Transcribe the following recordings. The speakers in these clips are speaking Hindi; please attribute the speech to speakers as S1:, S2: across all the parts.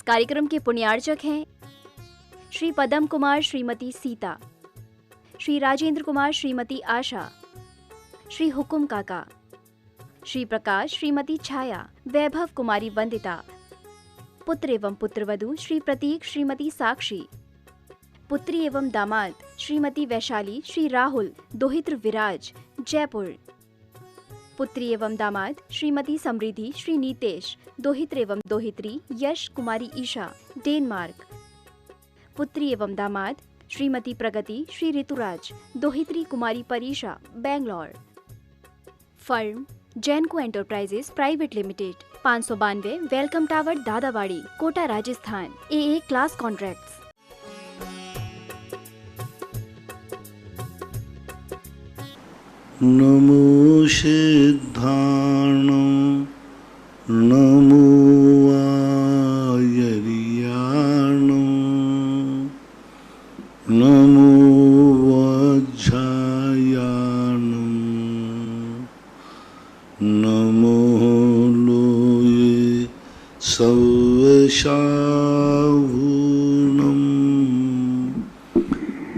S1: कार्यक्रम के पुण्यार्चक हैं श्री पदम कुमार श्रीमती सीता, श्री राजेंद्र कुमार श्रीमती आशा, श्री हुकुम काका, श्री प्रकाश श्रीमती छाया, वैभव कुमारी वंदिता, पुत्र एवं पुत्रवधू श्री प्रतीक श्रीमती साक्षी, पुत्री एवं दामाद श्रीमती वैशाली श्री राहुल दोहित्र विराज जयपुर, पुत्री एवं दामाद श्रीमती समृद्धि श्री नीतेश दोहित्र एवं दोहित्री यश कुमारी ईशा डेनमार्क, पुत्री एवं दामाद श्रीमती प्रगति श्री ऋतुराज दोहित्री Kumari Parisha Bangalore. Firm Jainco enterprises private limited, 592 welcome tower Dadabari Kota Rajasthan, AA class contracts.
S2: नमो सिद्धाणं नमो आयर्याणं नमो वज्रायाणं नमो लोये सवशावूनम।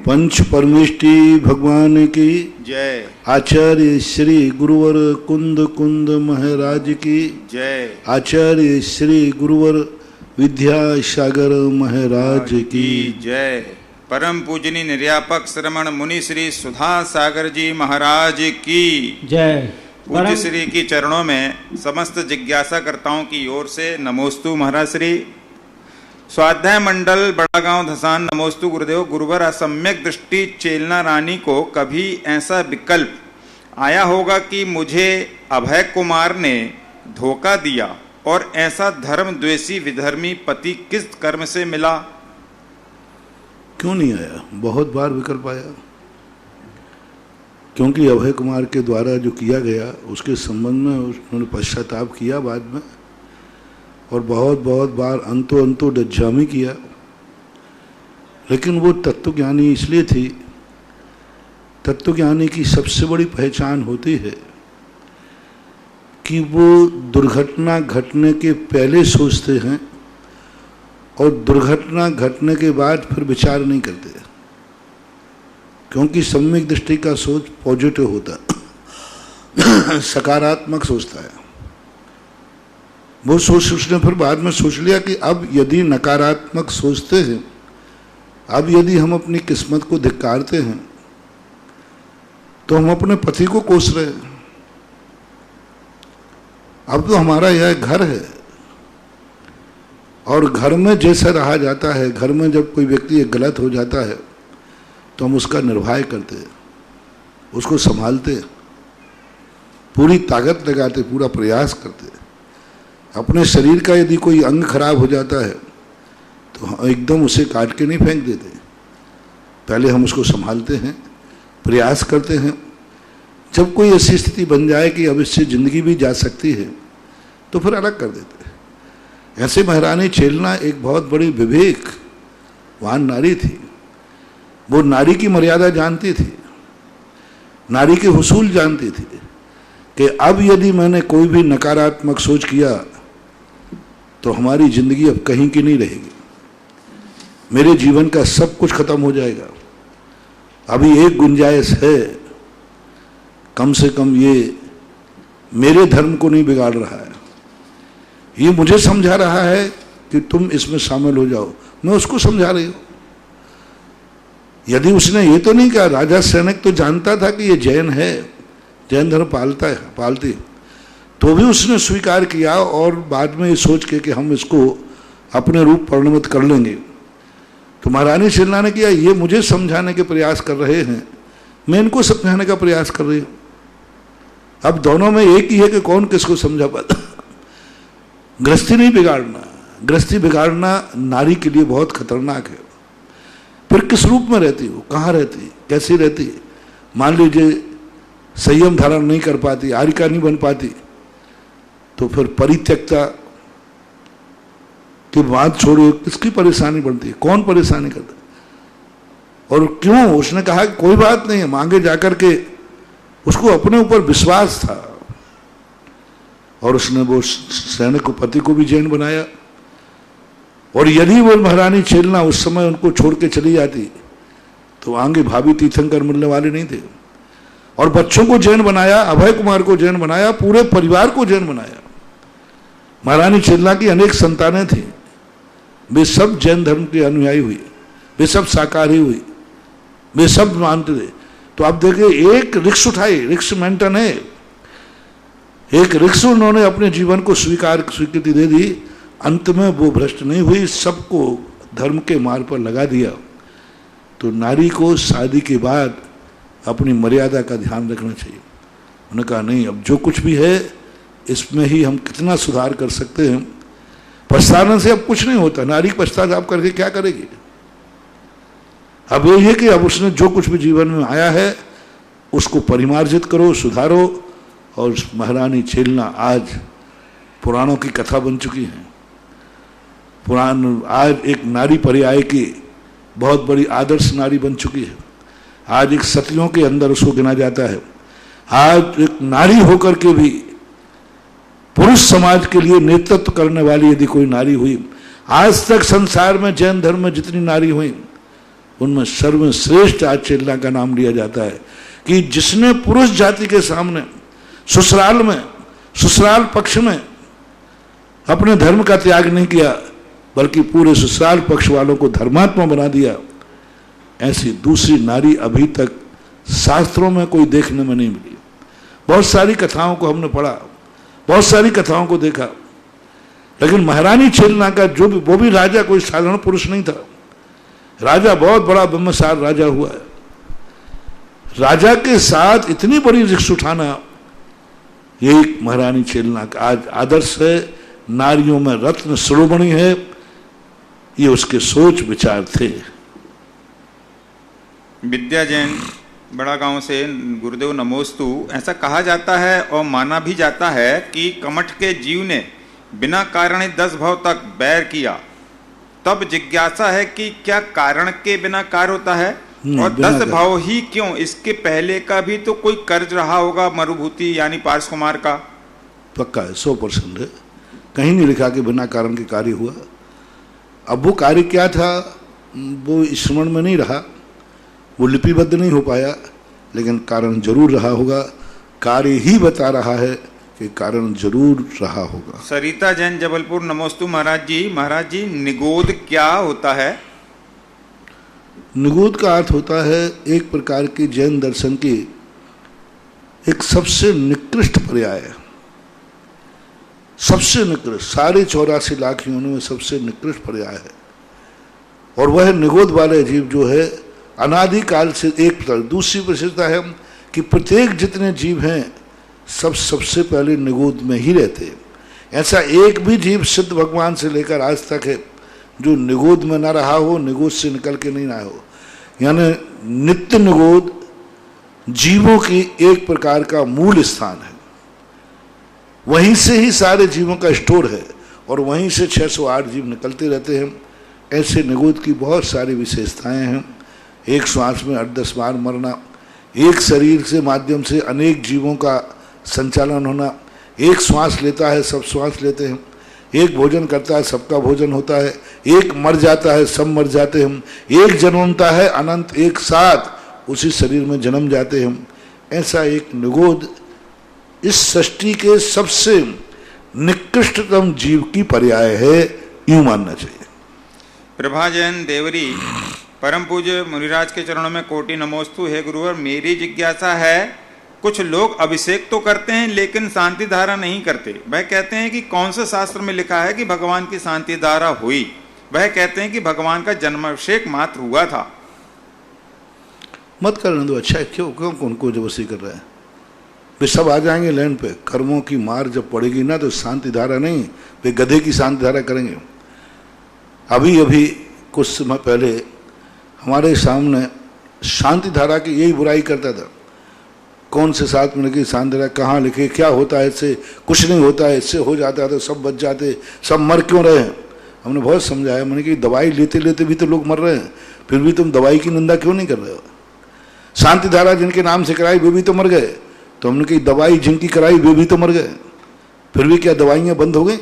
S2: पंच परमेष्टि भगवान की
S3: जय।
S2: आचार्य श्री गुरुवर कुंद कुंद महाराज की जय। आचार्य श्री गुरुवर विद्यासागर महाराज की
S3: जय। परम पूजनीय निर्यापक श्रमण मुनि श्री सुधा सागर जी महाराज की
S4: जय।
S3: पूज्य श्री की चरणों में समस्त जिज्ञासा कर्ताओं की ओर से नमोस्तु महाराज श्री। स्वाध्याय मंडल बड़ा गांव धसान नमोस्तु गुरुदेव। गुरुवर असम्यक दृष्टि चेलना रानी को कभी ऐसा विकल्प आया होगा कि मुझे अभय कुमार ने धोखा दिया और ऐसा धर्म द्वेषी विधर्मी पति किस कर्म से मिला?
S2: क्यों नहीं आया? बहुत बार विकल्प आया, क्योंकि अभय कुमार के द्वारा जो किया गया उसके संबंध में उन्होंने पश्चाताप किया बाद में, और बहुत बार अंतो डज्जामी किया। लेकिन वो तत्वज्ञानी इसलिए थी, तत्वज्ञानी की सबसे बड़ी पहचान होती है कि वो दुर्घटना घटने के पहले सोचते हैं और दुर्घटना घटने के बाद फिर विचार नहीं करते, क्योंकि सम्यक दृष्टि का सोच पॉजिटिव होता है, सकारात्मक सोचता है। वो सोच उसने फिर बाद में सोच लिया कि अब यदि नकारात्मक सोचते हैं, अब यदि हम अपनी किस्मत को धिक्कारते हैं तो हम अपने पति को कोस रहे हैं। अब तो हमारा यह घर है और घर में जैसा रहा जाता है, घर में जब कोई व्यक्ति गलत हो जाता है तो हम उसका निर्वाह करते हैं, उसको संभालते हैं, पूरी ताकत लगाते, पूरा प्रयास करते हैं। अपने शरीर का यदि कोई अंग खराब हो जाता है तो एकदम उसे काट के नहीं फेंक देते, पहले हम उसको संभालते हैं, प्रयास करते हैं। जब कोई ऐसी स्थिति बन जाए कि अब इससे जिंदगी भी जा सकती है तो फिर अलग कर देते हैं। ऐसे महारानी चेलना एक बहुत बड़ी विवेकवान नारी थी। वो नारी की मर्यादा जानती थी, नारी के हुसूल जानती थी कि अब यदि मैंने कोई भी नकारात्मक सोच किया तो हमारी जिंदगी अब कहीं की नहीं रहेगी, मेरे जीवन का सब कुछ खत्म हो जाएगा। अभी एक गुंजाइश है, कम से कम ये मेरे धर्म को नहीं बिगाड़ रहा है, ये मुझे समझा रहा है कि तुम इसमें शामिल हो जाओ, मैं उसको समझा रही हूं। यदि उसने ये तो नहीं कहा, राजा सैनिक तो जानता था कि ये जैन है, जैन धर्म पालती, तो भी उसने स्वीकार किया और बाद में ये सोच के कि हम इसको अपने रूप परिणमित कर लेंगे। तो महारानी चेलना ने किया, ये मुझे समझाने के प्रयास कर रहे हैं, मैं इनको समझाने का प्रयास कर रही हूँ। अब दोनों में एक ही है कि कौन किसको समझा पाता। गृहस्थी नहीं बिगाड़ना, गृहस्थी बिगाड़ना नारी के लिए बहुत खतरनाक है। फिर किस रूप में रहती हो, कहाँ रहती, कैसी रहती? मान लीजिए संयम धारण नहीं कर पाती, आरिका नहीं बन पाती, तो फिर परित्यक्ता की बात छोड़ो, किसकी परेशानी बढ़ती है, कौन परेशानी करता? और क्यों? उसने कहा कि कोई बात नहीं है, मांगे जाकर के उसको अपने ऊपर विश्वास था और उसने वो सैनिक को, पति को भी जैन बनाया और यदि वो महारानी छेलना उस समय उनको छोड़ के चली जाती तो आगे भाभी तीर्थंकर मिलने वाले नहीं थे। और बच्चों को जैन बनाया, अभय कुमार को जैन बनाया, पूरे परिवार को जैन बनाया। महारानी छेलना की अनेक संतानें थी, वे सब जैन धर्म के अनुयायी हुई, वे सब शाकाहारी हुई, वे सब मानते थे। तो आप देखिए, एक रिक्स उठाई, रिक्स मेंटन है, एक रिक्स उन्होंने अपने जीवन को स्वीकृति दे दी। अंत में वो भ्रष्ट नहीं हुई, सबको धर्म के मार्ग पर लगा दिया। तो नारी को शादी के बाद अपनी मर्यादा का ध्यान रखना चाहिए। उन्होंने कहा नहीं, अब जो कुछ भी है इसमें ही हम कितना सुधार कर सकते हैं। पछताने से अब कुछ नहीं होता, नारी पश्चाताप करके क्या करेगी। अब यही है कि अब उसने जो कुछ भी जीवन में आया है उसको परिमार्जित करो, सुधारो। और महारानी छेलना आज पुराणों की कथा बन चुकी है। पुराण आज एक नारी पर्याय की बहुत बड़ी आदर्श नारी बन चुकी है। आज एक सतियों के अंदर उसको गिना जाता है। आज एक नारी होकर के भी पुरुष समाज के लिए नेतृत्व करने वाली यदि कोई नारी हुई, आज तक संसार में जैन धर्म में जितनी नारी हुई उनमें सर्वश्रेष्ठ आज छेलना का नाम लिया जाता है कि जिसने पुरुष जाति के सामने ससुराल में, ससुराल पक्ष में अपने धर्म का त्याग नहीं किया, बल्कि पूरे ससुराल पक्ष वालों को धर्मात्मा बना दिया। ऐसी दूसरी नारी अभी तक शास्त्रों में कोई देखने में नहीं मिली। बहुत सारी कथाओं को हमने पढ़ा, बहुत सारी कथाओं को देखा, लेकिन महारानी छेलना का जो भी, वो भी राजा कोई साधारण पुरुष नहीं था। राजा बहुत बड़ा ब्रह्मसार राजा हुआ है। राजा के साथ इतनी बड़ी रिक्स उठाना, ये एक महारानी छेलना का आज आदर्श है। नारियों में रत्न शिरोमणि है, ये उसके सोच विचार थे।
S3: विद्या जैन बड़ा गांव से गुरुदेव नमोस्तु। ऐसा कहा जाता है और माना भी जाता है कि कमठ के जीव ने बिना कारण 10 भाव तक बैर किया। तब जिज्ञासा है कि क्या कारण के बिना कार्य होता है, और 10 भाव ही क्यों? इसके पहले का भी तो कोई कर्ज रहा होगा, मरुभूति यानी पार्श कुमार का।
S2: पक्का है, 100% है। कहीं नहीं लिखा कि बिना कारण के कार्य हुआ। अब वो कार्य क्या था वो स्मरण में नहीं रहा, वो लिपिबद्ध नहीं हो पाया, लेकिन कारण जरूर रहा होगा। कार्य ही बता रहा है कि कारण जरूर रहा होगा।
S3: सरिता जैन जबलपुर नमोस्तु महाराज जी, निगोद क्या होता है?
S2: निगोद का अर्थ होता है एक प्रकार की जैन दर्शन की एक सबसे निकृष्ट पर्याय है। सबसे निकृष्ट, सारे 84 लाख योनियों में सबसे निकृष्ट पर्याय है। और वह निगोद वाले जीव जो है अनादिकाल से एक प्रकार। दूसरी विशेषता है कि प्रत्येक जितने जीव हैं सब सबसे पहले निगोद में ही रहते हैं। ऐसा एक भी जीव सिद्ध भगवान से लेकर आज तक है जो निगोद में ना रहा हो, निगोद से निकल के नहीं आया हो। यानी नित्य निगोद जीवों की एक प्रकार का मूल स्थान है। वहीं से ही सारे जीवों का स्टोर है और वहीं से 608 जीव निकलते रहते हैं। ऐसे निगोद की बहुत सारी विशेषताएं हैं। एक श्वास में 8-10 बार मरना, एक शरीर से माध्यम से अनेक जीवों का संचालन होना, एक श्वास लेता है सब श्वास लेते हैं, एक भोजन करता है सबका भोजन होता है, एक मर जाता है सब मर जाते हैं, एक जन्मता है अनंत एक साथ उसी शरीर में जन्म जाते हैं। ऐसा एक निगोद इस सृष्टि के सबसे निकृष्टतम जीव की पर्याय है, यूं मानना चाहिए।
S3: प्रभा जैन देवरी, परम पूज्य मुनिराज के चरणों में कोटि नमोस्तु। है गुरुवर, मेरी जिज्ञासा है, कुछ लोग अभिषेक तो करते हैं लेकिन शांति धारा नहीं करते। वह कहते हैं कि कौन से शास्त्र में लिखा है कि भगवान की शांति धारा हुई? वह कहते हैं कि भगवान का जन्माभिषेक मात्र हुआ था।
S2: मत करने दो, अच्छा है। क्यों क्यों उनको जबरदस्ती कर रहा है? वे सब आ जाएंगे लैंड पे। कर्मों की मार जब पड़ेगी ना तो शांति धारा नहीं, वे गधे की शांति धारा करेंगे। अभी अभी कुछ समय पहले हमारे सामने शांति धारा की यही बुराई करता था। कौन से साथ में लिखी शांति धारा, कहाँ लिखे, क्या होता है इससे? कुछ नहीं होता है, इससे हो जाता है तो सब बच जाते, सब मर क्यों रहे हैं? हमने बहुत समझाया, मैंने कि दवाई लेते लेते भी तो लोग मर रहे हैं, फिर भी तुम दवाई की निंदा क्यों नहीं कर रहे हो? शांति धारा जिनके नाम से कराई वे भी तो मर गए, तो हमने कही दवाई जिनकी कराई वे भी तो मर गए, फिर भी क्या दवाइयाँ बंद हो गई?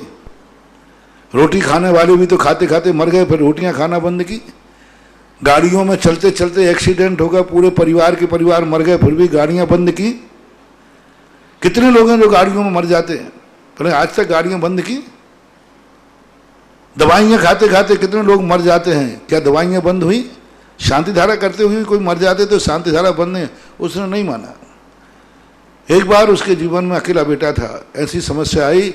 S2: रोटी खाने वाले भी तो खाते खाते मर गए, फिर रोटियां खाना बंद की। गाड़ियों में चलते चलते एक्सीडेंट हो गया, पूरे परिवार के परिवार मर गए, फिर भी गाड़ियां बंद की। कितने लोग हैं जो गाड़ियों में मर जाते हैं, पर आज तक गाड़ियां बंद की। दवाइयां खाते खाते कितने लोग मर जाते हैं, क्या दवाइयां बंद हुई? शांति धारा करते हुए कोई मर जाते तो शांति धारा बंद है, उसने नहीं माना। एक बार उसके जीवन में अकेला बेटा था, ऐसी समस्या आई,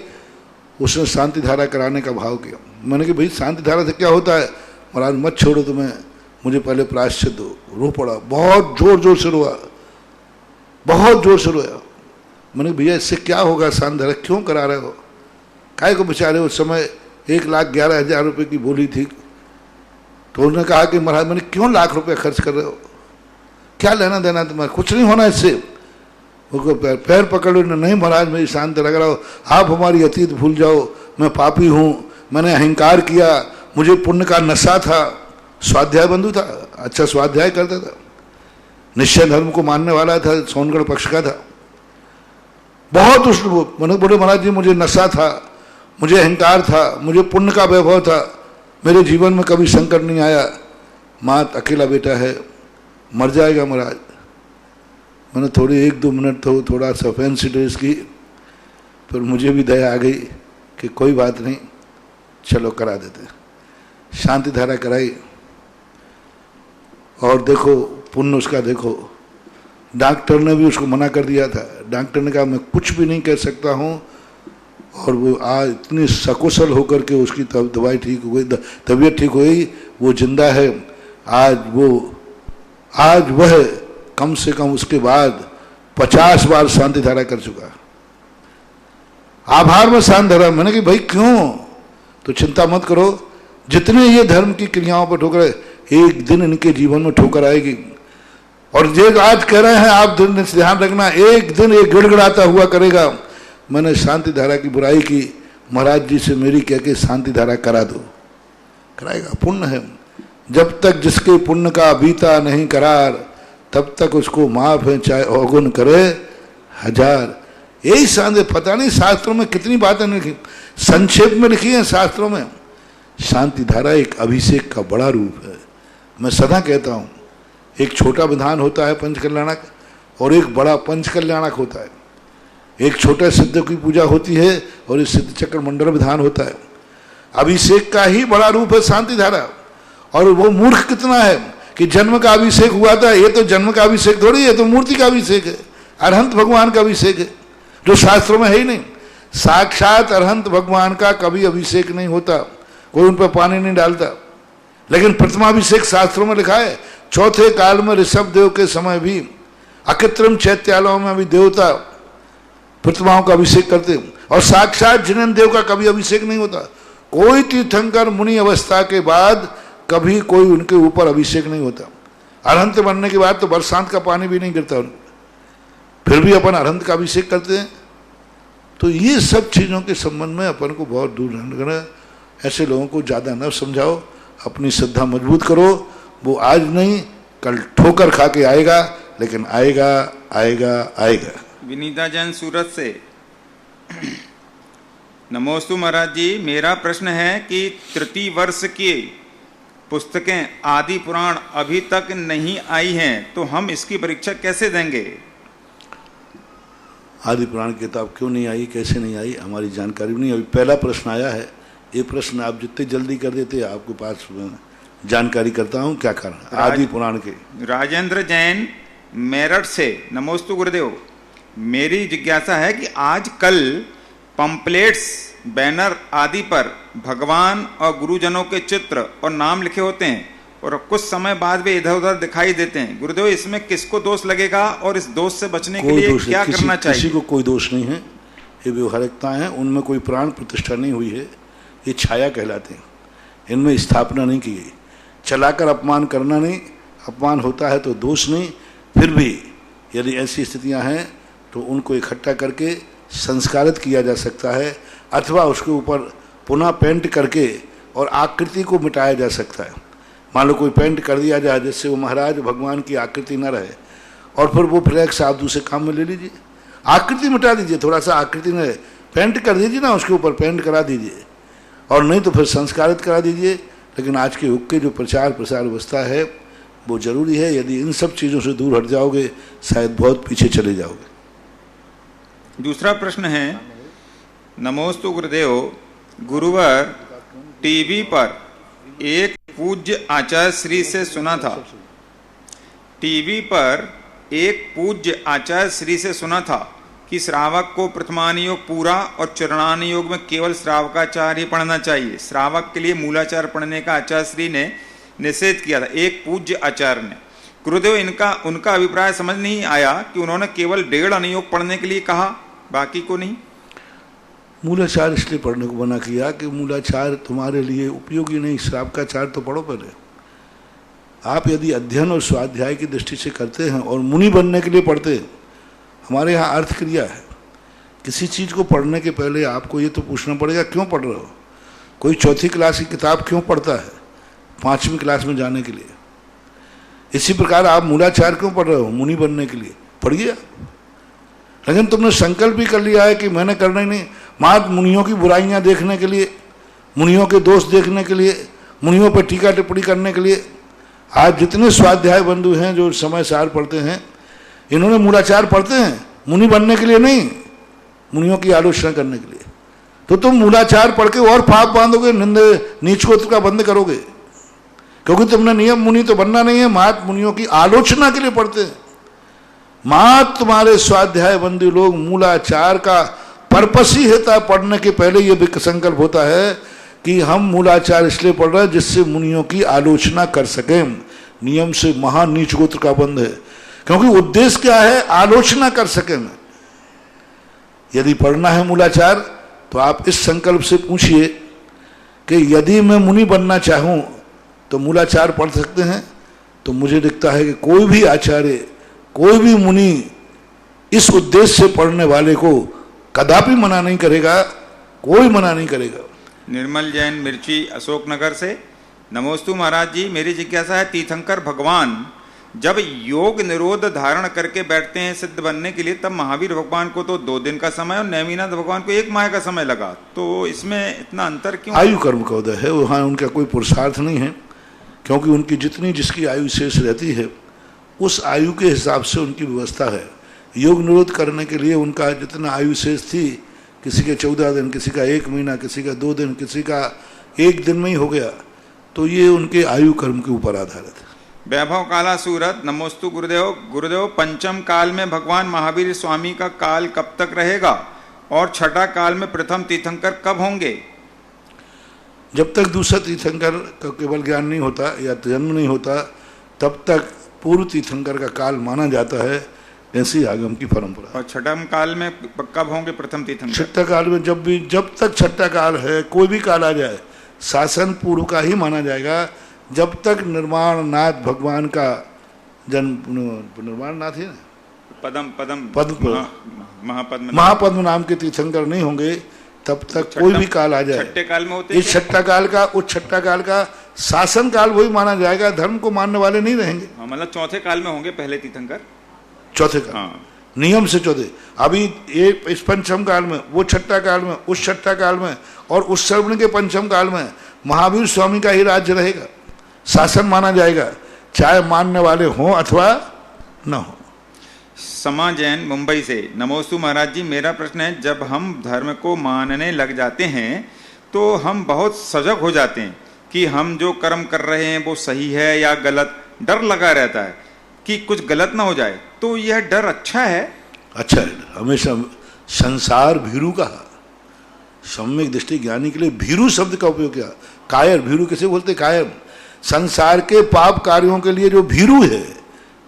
S2: उसने शांति धारा कराने का भाव किया। मैंने कहा भाई शांति धारा से क्या होता है? महाराज मत छोड़ो तुम्हें, मुझे पहले प्रायश्चित दो। रो पड़ा, बहुत जोर जोर से रोया, बहुत जोर से रोया। मैंने भैया इससे क्या होगा, शांति धारा क्यों करा रहे हो? काय को बेचारे उस समय 1,11,000 रुपये की बोली थी। तो उन्होंने कहा कि महाराज मैंने क्यों लाख रुपए खर्च कर रहे हो, क्या लेना देना तुम्हारा, कुछ नहीं होना इससे। उसको पैर पकड़ लो, नहीं महाराज मेरी शांति लग रहा हो, आप हमारी अतीत भूल जाओ, मैं पापी हूँ, मैंने अहंकार किया, मुझे पुण्य का नशा था। स्वाध्याय बंधु था, अच्छा स्वाध्याय करता था, निश्चय धर्म को मानने वाला था, सोनगढ़ पक्ष का था। बहुत उस मैंने बोले महाराज जी मुझे नशा था, मुझे अहंकार था, मुझे पुण्य का वैभव था, मेरे जीवन में कभी संकट नहीं आया। मात अकेला बेटा है, मर जाएगा महाराज। मैंने थोड़ी 1-2 मिनट तो थोड़ा सा फैंसी ड्रेस की, फिर मुझे भी दया आ गई कि कोई बात नहीं, चलो करा देते। शांति धारा कराई और देखो पुण्य उसका देखो। डॉक्टर ने भी उसको मना कर दिया था, डॉक्टर ने कहा मैं कुछ भी नहीं कह सकता हूँ, और वो आज इतनी सकुशल होकर के उसकी दवाई ठीक हो गई, तबीयत ठीक हो गई, वो जिंदा है। आज वह कम से कम उसके बाद 50 बार शांति धारा कर चुका। आभार में शांति धारा। मैंने कि भाई क्यों? तो चिंता मत करो, जितने ये धर्म की क्रियाओं पर ठोकर, एक दिन इनके जीवन में ठोकर आएगी। और ये आज कह रहे हैं आप ध्यान रखना, एक दिन ये गिड़गिड़ाता हुआ करेगा। मैंने शांति धारा की बुराई की, महाराज जी से मेरी कह के शांति धारा करा दो, कराएगा। पुण्य है, जब तक जिसके पुण्य का बीता नहीं करार, तब तक उसको माफ है चाहे अवगुण करे 1000। यही शांति, पता नहीं शास्त्रों में कितनी बातें लिखी, संक्षेप में लिखी है शास्त्रों में। शांति धारा एक अभिषेक का बड़ा रूप है। मैं सदा कहता हूँ, एक छोटा विधान होता है पंचकल्याणक, और एक बड़ा पंचकल्याणक होता है। एक छोटा सिद्ध की पूजा होती है और एक सिद्ध चक्र मंडल विधान होता है। अभिषेक का ही बड़ा रूप है शांति धारा। और वो मूर्ख कितना है कि जन्म का अभिषेक हुआ था, ये तो जन्म का अभिषेक थोड़ी है, तो मूर्ति का अभिषेक है, अरहंत भगवान का अभिषेक है, जो शास्त्रों में है ही नहीं। साक्षात अरहंत भगवान का कभी अभिषेक नहीं होता, कोई उन पर पानी नहीं डालता। लेकिन प्रतिमाभिषेक शास्त्रों में लिखा है, चौथे काल में ऋषभ देव के समय भी अकृत्रिम चैत्यालयों में भी देवता प्रतिमाओं का अभिषेक करते, और साक्षात जिनेन्द्र देव का कभी अभिषेक नहीं होता। कोई तीर्थंकर मुनि अवस्था के बाद कभी कोई उनके ऊपर अभिषेक नहीं होता। अरहंत बनने के बाद तो बरसात का पानी भी नहीं गिरता उन, फिर भी अपन अरहंत का अभिषेक करते हैं। तो ये सब चीज़ों के संबंध में अपन को बहुत दूर रहना है। ऐसे लोगों को ज़्यादा न समझाओ, अपनी श्रद्धा मजबूत करो। वो आज नहीं कल ठोकर खा के आएगा, लेकिन आएगा आएगा आएगा।
S3: विनीता जैन सूरत से। नमोस्तु महाराज जी, मेरा प्रश्न है कि तृतीय वर्ष की पुस्तकें आदि पुराण अभी तक नहीं आई हैं, तो हम इसकी परीक्षा कैसे देंगे?
S2: आदि पुराण की किताब क्यों नहीं आई, कैसे नहीं आई, हमारी जानकारी भी नहीं। अभी पहला प्रश्न आया है, ये प्रश्न आप जितने जल्दी कर देते आपके पास जानकारी करता हूँ क्या कारण आदि पुराण के।
S3: राजेंद्र जैन मेरठ से। नमोस्तु गुरुदेव, मेरी जिज्ञासा है कि आज कल पंपलेट्स, बैनर आदि पर भगवान और गुरुजनों के चित्र और नाम लिखे होते हैं, और कुछ समय बाद वे इधर उधर दिखाई देते हैं। गुरुदेव, इसमें किसको दोष लगेगा और इस दोष से बचने के लिए क्या करना चाहिए?
S2: किसी को कोई दोष नहीं है, ये व्यवहारिकताएं हैं, उनमें कोई प्राण प्रतिष्ठा नहीं हुई है, ये छाया कहलाते हैं, इनमें स्थापना नहीं की गई। चलाकर अपमान करना नहीं, अपमान होता है तो दोष नहीं। फिर भी यदि ऐसी स्थितियां हैं तो उनको इकट्ठा करके संस्कारित किया जा सकता है, अथवा उसके ऊपर पुनः पेंट करके और आकृति को मिटाया जा सकता है। मान लो कोई पेंट कर दिया जाए जिससे वो महाराज भगवान की आकृति न रहे, और फिर वो फ्लैक्स आप दूसरे काम में ले लीजिए, आकृति मिटा दीजिए, थोड़ा सा आकृति न रहे, पेंट कर दीजिए ना, उसके ऊपर पेंट करा दीजिए, और नहीं तो फिर संस्कारित करा दीजिए। लेकिन आज के युग के जो प्रचार प्रसार व्यवस्था है वो जरूरी है। यदि इन सब चीज़ों से दूर हट जाओगे शायद बहुत पीछे चले जाओगे।
S3: दूसरा प्रश्न है, नमोस्तु गुरुदेव, गुरुवार टीवी पर एक पूज्य आचार्य श्री से सुना था, टीवी पर एक पूज्य आचार्य श्री से सुना था कि श्रावक को प्रथमानुयोग पूरा और चरणानुयोग में केवल श्रावकाचार ही पढ़ना चाहिए। श्रावक के लिए मूलाचार पढ़ने का आचार्य श्री ने निषेध किया था, एक पूज्य आचार्य ने। गुरुदेव, उनका अभिप्राय समझ नहीं आया कि उन्होंने केवल 1.5 अनुयोग पढ़ने के लिए कहा, बाकी को नहीं।
S2: मूलाचार इसलिए पढ़ने को मना किया कि मूलाचार तुम्हारे लिए उपयोगी नहीं, श्रावकाचार तो पढ़ो पहले। आप यदि अध्ययन और स्वाध्याय की दृष्टि से करते हैं और मुनि बनने के लिए पढ़ते हैं, हमारे यहाँ अर्थ क्रिया है। किसी चीज़ को पढ़ने के पहले आपको ये तो पूछना पड़ेगा क्यों पढ़ रहे हो। कोई 4th क्लास की किताब क्यों पढ़ता है 5वीं क्लास में जाने के लिए। इसी प्रकार आप मूलाचार क्यों पढ़ रहे हो, मुनि बनने के लिए पढ़िए। लेकिन तुमने संकल्प भी कर लिया है कि मैंने करना ही नहीं, मात्र मुनियों की बुराइयां देखने के लिए, मुनियों के दोष देखने के लिए, मुनियों पर टीका टिप्पणी करने के लिए। आज जितने स्वाध्याय बंधु हैं जो समय सार पढ़ते हैं, इन्होंने मूलाचार पढ़ते हैं मुनि बनने के लिए नहीं, मुनियों की आलोचना करने के लिए। तो तुम मूलाचार पढ़ के और पाप बांधोगे, निंदे नीच गोत्र का बंद करोगे, क्योंकि तुमने नियम मुनि तो बनना नहीं है, मात मुनियों की आलोचना के लिए पढ़ते हैं। मात तुम्हारे स्वाध्याय बंदी लोग मूलाचार का पर्पस ही होता, पढ़ने के पहले ये भी संकल्प होता है कि हम मूलाचार इसलिए पढ़ रहे हैं जिससे मुनियों की आलोचना कर सकें। नियम से महान नीच गोत्र का बंध है, क्योंकि उद्देश्य क्या है, आलोचना कर सके मैं। यदि पढ़ना है मूलाचार तो आप इस संकल्प से पूछिए कि यदि मैं मुनि बनना चाहूं तो मूलाचार पढ़ सकते हैं। तो मुझे दिखता है कि कोई भी आचार्य, कोई भी मुनि इस उद्देश्य से पढ़ने वाले को कदापि मना नहीं करेगा, कोई मना नहीं करेगा।
S3: निर्मल जैन मिर्ची अशोकनगर से, नमोस्तु महाराज जी, मेरी जिज्ञासा है, तीर्थंकर भगवान जब योग निरोध धारण करके बैठते हैं सिद्ध बनने के लिए, तब महावीर भगवान को तो 2 दिन का समय और नेमिनाथ भगवान को 1 माह का समय लगा, तो इसमें इतना अंतर क्यों?
S2: आयु कर्म का उदय है, वहाँ उनका कोई पुरुषार्थ नहीं है, क्योंकि उनकी जितनी जिसकी आयु शेष रहती है उस आयु के हिसाब से उनकी व्यवस्था है। योग निरोध करने के लिए उनका जितना आयु शेष थी, किसी के 14 दिन, किसी का 1 महीना, किसी का 2 दिन, किसी का 1 दिन में ही हो गया, तो ये उनके आयु कर्म के ऊपर आधारित है।
S3: वैभव काला सूरत, नमोस्तु गुरुदेव, गुरुदेव पंचम काल में भगवान महावीर स्वामी का काल कब तक रहेगा और छठा काल में प्रथम तीर्थंकर कब होंगे?
S2: जब तक दूसरा तीर्थंकर का केवल ज्ञान नहीं होता या जन्म नहीं होता, तब तक पूर्व तीर्थंकर का काल माना जाता है, ऐसी आगम की परंपरा।
S3: और छठम काल में कब होंगे प्रथम तीर्थंकर?
S2: छठा काल में जब तक छठा काल है, कोई भी काल आ जाए, शासन पूर्व का ही माना जाएगा। जब तक निर्माण नाथ भगवान का जन्म, निर्माण नाथ है ना, महापद्म नाम के तीर्थंकर नहीं होंगे, तब तक कोई भी काल आ जाए।
S3: छठे काल में होते,
S2: इस छठा काल का, उस छठा काल का शासन काल वही माना जाएगा, धर्म को मानने वाले नहीं रहेंगे।
S3: मतलब चौथे काल में होंगे पहले तीर्थंकर,
S2: चौथे काल नियम से चौथे। अभी ये इस पंचम काल में, वो छठा काल में, उस छठा काल में, और उस श्रवण के पंचम काल में महावीर स्वामी का ही राज्य रहेगा, शासन माना जाएगा, चाहे मानने वाले हों अथवा न हो।
S3: समा जैन मुंबई से, नमोस्तु महाराज जी, मेरा प्रश्न है, जब हम धर्म को मानने लग जाते हैं तो हम बहुत सजग हो जाते हैं कि हम जो कर्म कर रहे हैं वो सही है या गलत। डर लगा रहता है कि कुछ गलत ना हो जाए, तो यह डर अच्छा है? अच्छा है,
S2: हमेशा संसार भीरु का, सम्यक दृष्टि ज्ञानी के लिए भीरु शब्द का उपयोग किया। कायर, भीरु किसे बोलते? कायर। संसार के पाप कार्यों के लिए जो भीरु है,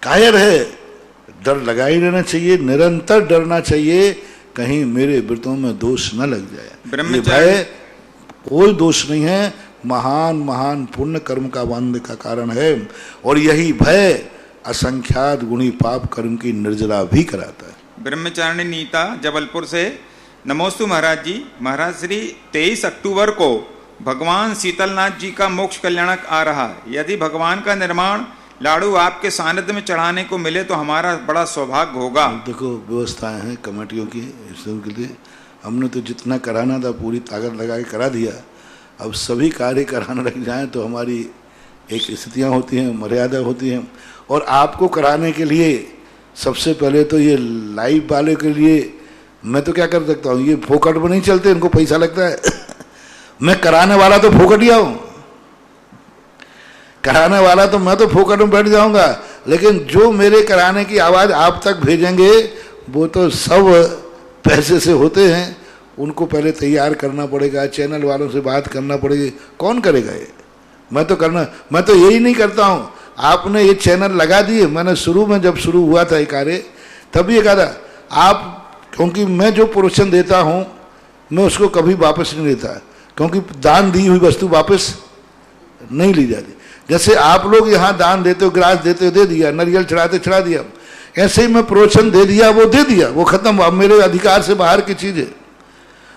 S2: कायर है, डर लगा ही रहना चाहिए, निरंतर डरना चाहिए, कहीं मेरे व्रतों में दोष न लग जाए। ये भय कोई दोष नहीं है, महान महान पुण्य कर्म का बंध का कारण है, और यही भय असंख्यात गुणी पाप कर्म की निर्जला भी कराता है।
S3: ब्रह्मचारिणी नीता जबलपुर से, नमोस्तु महाराज जी, महाराज श्री 23 अक्टूबर को भगवान शीतलनाथ जी का मोक्ष कल्याणक आ रहा है। यदि भगवान का निर्माण लाड़ू आपके सानिध्य में चढ़ाने को मिले तो हमारा बड़ा सौभाग्य होगा।
S2: देखो, व्यवस्थाएं हैं कमेटियों की, इसके लिए हमने तो जितना कराना था पूरी ताकत लगा के करा दिया। अब सभी कार्य कराने लग जाएं तो हमारी एक स्थितियाँ होती हैं, मर्यादा होती हैं। और आपको कराने के लिए सबसे पहले तो ये लाइव वाले के लिए मैं तो क्या कर सकता हूँ, ये फोकट में नहीं चलते, इनको पैसा लगता है मैं कराने वाला तो फोकटिया हूँ, कराने वाला तो मैं तो फोकट में बैठ जाऊंगा, लेकिन जो मेरे कराने की आवाज़ आप तक भेजेंगे वो तो सब पैसे से होते हैं। उनको पहले तैयार करना पड़ेगा, चैनल वालों से बात करना पड़ेगी, कौन करेगा ये? मैं तो यही नहीं करता हूँ। आपने ये चैनल लगा दिए, मैंने शुरू में जब शुरू हुआ था ये कार्य तभी ये कहा था आप, क्योंकि मैं जो प्रोत्साहन देता हूँ मैं उसको कभी वापस नहीं लेता, क्योंकि दान दी हुई वस्तु वापस नहीं ली जाती। जैसे आप लोग यहाँ दान देते हो, ग्रास देते हो, दे दिया, नारियल चढ़ाते चढ़ा दिया, ऐसे ही मैं प्रोत्साहन दे दिया, वो दे दिया, वो खत्म, अब मेरे अधिकार से बाहर की चीज़ है।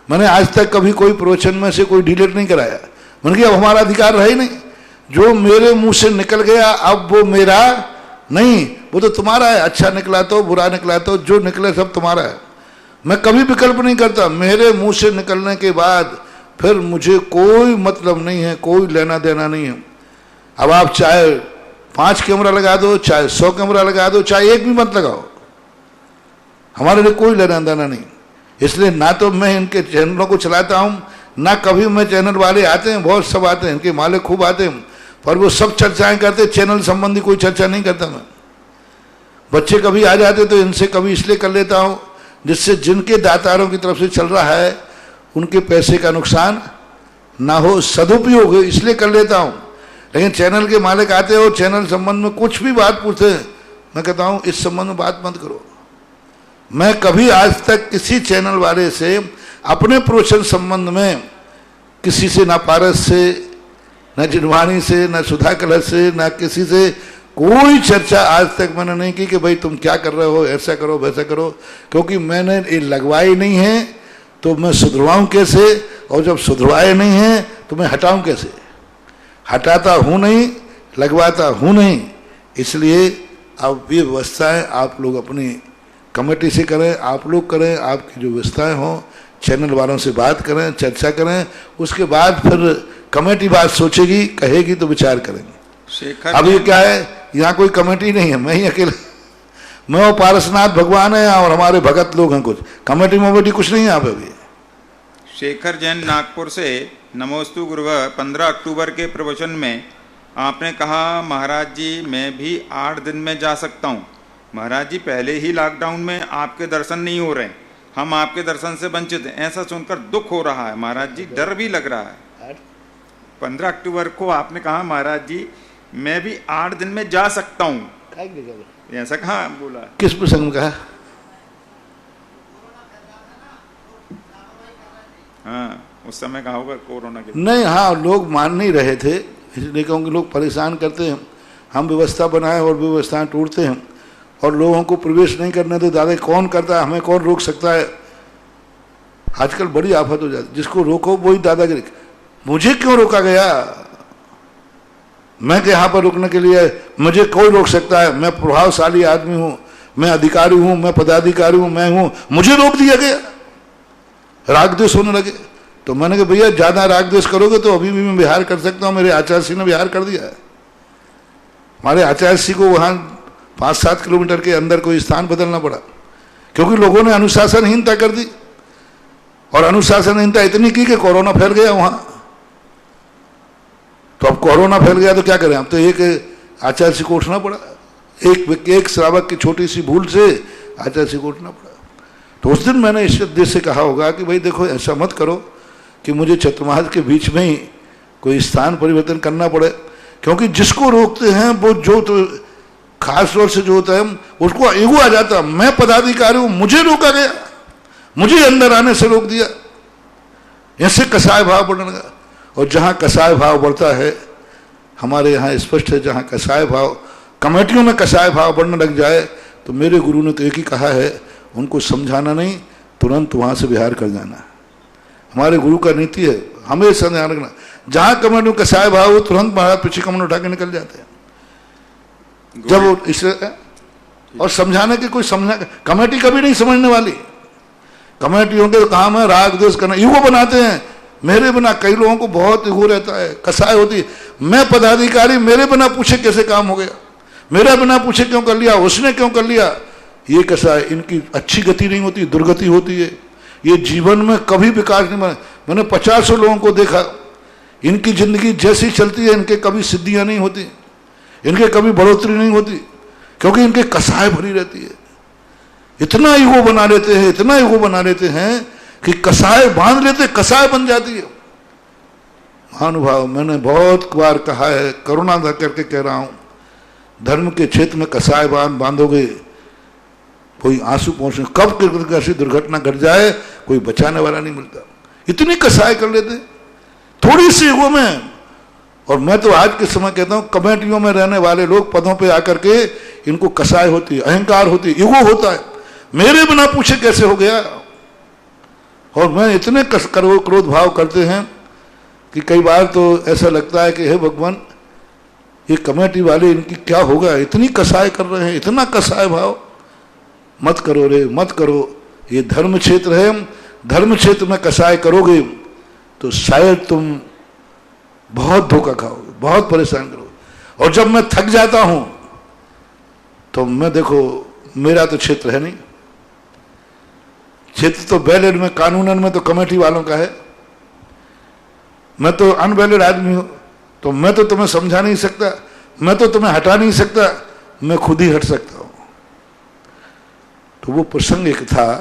S2: मैंने आज तक कभी कोई प्रोत्साहन में से कोई डिलीट नहीं कराया। मैंने कहा अब हमारा अधिकार रहा ही नहीं, जो मेरे मुंह से निकल गया अब वो मेरा नहीं, वो तो तुम्हारा है। अच्छा निकला तो, बुरा निकला तो, जो निकले सब तुम्हारा है। मैं कभी विकल्प नहीं करता, मेरे मुंह से निकलने के बाद फिर मुझे कोई मतलब नहीं है, कोई लेना देना नहीं है। अब आप चाहे 5 कैमरा लगा दो, चाहे 100 कैमरा लगा दो, चाहे एक भी मत लगाओ, हमारे लिए कोई लेना देना नहीं। इसलिए ना तो मैं इनके चैनलों को चलाता हूँ, ना कभी मैं चैनल वाले आते हैं, बहुत सब आते हैं, इनके मालिक खूब आते हैं, पर वो सब चर्चाएं करते, चैनल संबंधी कोई चर्चा नहीं करता मैं। बच्चे कभी आ जाते तो इनसे कभी इसलिए कर लेता हूँ जिससे जिनके दातारों की तरफ से चल रहा है उनके पैसे का नुकसान ना हो, सदुपयोग हो, इसलिए कर लेता हूँ। लेकिन चैनल के मालिक आते हो, चैनल संबंध में कुछ भी बात पूछते हैं, मैं कहता हूँ इस संबंध में बात मत करो। मैं कभी आज तक किसी चैनल वाले से अपने प्रोत्साहन संबंध में किसी से, ना पारस से, न जिनवाणी से, न सुधा कलश से, न किसी से कोई चर्चा आज तक मैंने नहीं की कि भाई तुम क्या कर रहे हो, ऐसा करो वैसा करो, क्योंकि मैंने ये लगवाई नहीं है तो मैं सुधरवाऊँ कैसे, और जब सुधरवाए नहीं है तो मैं हटाऊँ कैसे? हटाता हूँ नहीं, लगवाता हूँ नहीं। इसलिए अब ये व्यवस्थाएँ आप लोग अपनी कमेटी से करें, आप लोग करें, आपकी जो व्यवस्थाएँ हों, चैनल वालों से बात करें, चर्चा करें, उसके बाद फिर कमेटी बात सोचेगी, कहेगी तो विचार करेंगे। अब ये क्या है, यहाँ कोई कमेटी नहीं है, मैं ही अकेला, मैं और पारसनाथ भगवान है और हमारे भगत लोग हैं, कुछ कमेटी मोमेटी कुछ नहीं है यहाँ पे भी।
S3: शेखर जैन नागपुर से, नमोस्तु गुरुवर, 15 अक्टूबर के प्रवचन में आपने कहा महाराज जी मैं भी 8 दिन में जा सकता हूँ। महाराज जी पहले ही लॉकडाउन में आपके दर्शन नहीं हो रहे, हम आपके दर्शन से वंचित हैं, ऐसा सुनकर दुख हो रहा है महाराज जी, डर भी लग रहा है। 15 अक्टूबर को आपने कहा महाराज जी मैं भी 8 दिन में जा सकता हूँ, ऐसा कहा बोला?
S2: किस प्रसंग में कहा?
S3: हाँ उस समय कहा होगा कोरोना के
S2: नहीं, हाँ लोग मान नहीं रहे थे, इसलिए क्योंकि लोग परेशान करते हैं, हम व्यवस्था बनाए और व्यवस्थाएं टूटते हैं और लोगों को प्रवेश नहीं करने दे। दादा कौन करता है, हमें कौन रोक सकता है? आजकल बड़ी आफत हो जाती, जिसको रोको वही दादागिरी। मुझे क्यों रोका गया? मैं यहाँ पर रुकने के लिए, मुझे कोई रोक सकता है? मैं प्रभावशाली आदमी हूँ, मैं अधिकारी हूँ, मैं पदाधिकारी हूँ, मैं हूँ, मुझे रोक दिया गया। राग द्वेष होने लगे तो मैंने कहा भैया ज्यादा राग द्वेष करोगे तो अभी भी मैं विहार कर सकता हूँ। मेरे आचार्य सिंह ने विहार कर दिया है। हमारे आचार्य सिंह को वहाँ 5-7 किलोमीटर के अंदर कोई स्थान बदलना पड़ा, क्योंकि लोगों ने अनुशासनहीनता कर दी, और अनुशासनहीनता इतनी की कि कोरोना फैल गया वहाँ। तो अब कोरोना फैल गया तो क्या करें? अब तो एक आचार्य सिंह को उठना पड़ा, एक श्रावक की छोटी सी भूल से आचार्य सिंह को उठना पड़ा। तो उस दिन मैंने इस उद्देश्य से कहा होगा कि भाई देखो ऐसा मत करो कि मुझे चतुर्मास के बीच में ही कोई स्थान परिवर्तन करना पड़े, क्योंकि जिसको रोकते हैं वो जो तो खास तौर से जो होता है उसको ईगो आ जाता है, मैं पदाधिकारी हूँ, मुझे रोका गया, मुझे अंदर आने से रोक दिया, ऐसे कसाय भाव बढ़ने लगा। और जहाँ कसाय भाव बढ़ता है, हमारे यहाँ स्पष्ट है, जहाँ कसाय भाव, कमेटियों में कसाय भाव बढ़ने लग जाए तो मेरे गुरु ने तो एक ही कहा है, उनको समझाना नहीं, तुरंत वहाँ से विहार कर जाना। हमारे गुरु का नीति है, हमेशा ध्यान रखना, जहाँ कमेटियों का कसाय भाव हो तुरंत महाराज पीछे कमर उठा के निकल जाते हैं। जब इसे और समझाने की कोई समझा, कमेटी कभी नहीं समझने वाली। कमेटियों के काम है राग द्वेष करना, ईगो बनाते हैं, मेरे बिना कई लोगों को बहुत ईगो रहता है, कसाई होती है। मैं पदाधिकारी, मेरे बिना पूछे कैसे काम हो गया, मेरा बिना पूछे क्यों कर लिया, उसने क्यों कर लिया, ये कसाई। इनकी अच्छी गति नहीं होती, दुर्गति होती है। ये जीवन में कभी विकास नहीं बना। मैंने 50 लोगों को देखा, इनकी जिंदगी जैसी चलती है, इनके कभी सिद्धियां नहीं होती, इनके कभी बढ़ोतरी नहीं होती, क्योंकि इनके कसाई भरी रहती है। इतना ईगो बना लेते हैं, इतना ईगो बना लेते हैं कि कसाई बांध लेते, कसाई बन जाती है। महानुभाव, मैंने बहुत बार कहा है, करुणा करके कह रहा हूं, धर्म के क्षेत्र में कसाई बांधोगे, कोई आंसू पहुंचने, कब कैसी दुर्घटना घट जाए कोई बचाने वाला नहीं मिलता। इतनी कसाई कर लेते थोड़ी सी ईगो में। और मैं तो आज के समय कहता हूं, कमेटियों में रहने वाले लोग पदों पे आकर के इनको कसाई होती है, अहंकार होती है, ईगो होता है। मेरे बिना पूछे कैसे हो गया। और मैं इतने क्रोध भाव करते हैं कि कई बार तो ऐसा लगता है कि हे भगवान, ये कमेटी वाले इनकी क्या होगा, इतनी कसाई कर रहे हैं, इतना कसाई भाव। मत करो रे, मत करो। ये धर्म क्षेत्र है, धर्म क्षेत्र में कसाई करोगे तो शायद तुम बहुत धोखा खाओगे, बहुत परेशान करोगे। और जब मैं थक जाता हूं तो मैं, देखो मेरा तो क्षेत्र है नहीं, क्षेत्र तो वैलिड में, कानूनन में तो कमेटी वालों का है। मैं तो अनवैलिड आदमी हूं, तो मैं तो तुम्हें समझा नहीं सकता, मैं तो तुम्हें हटा नहीं सकता, मैं खुद ही हट सकता हूं। तो वो प्रसंग एक था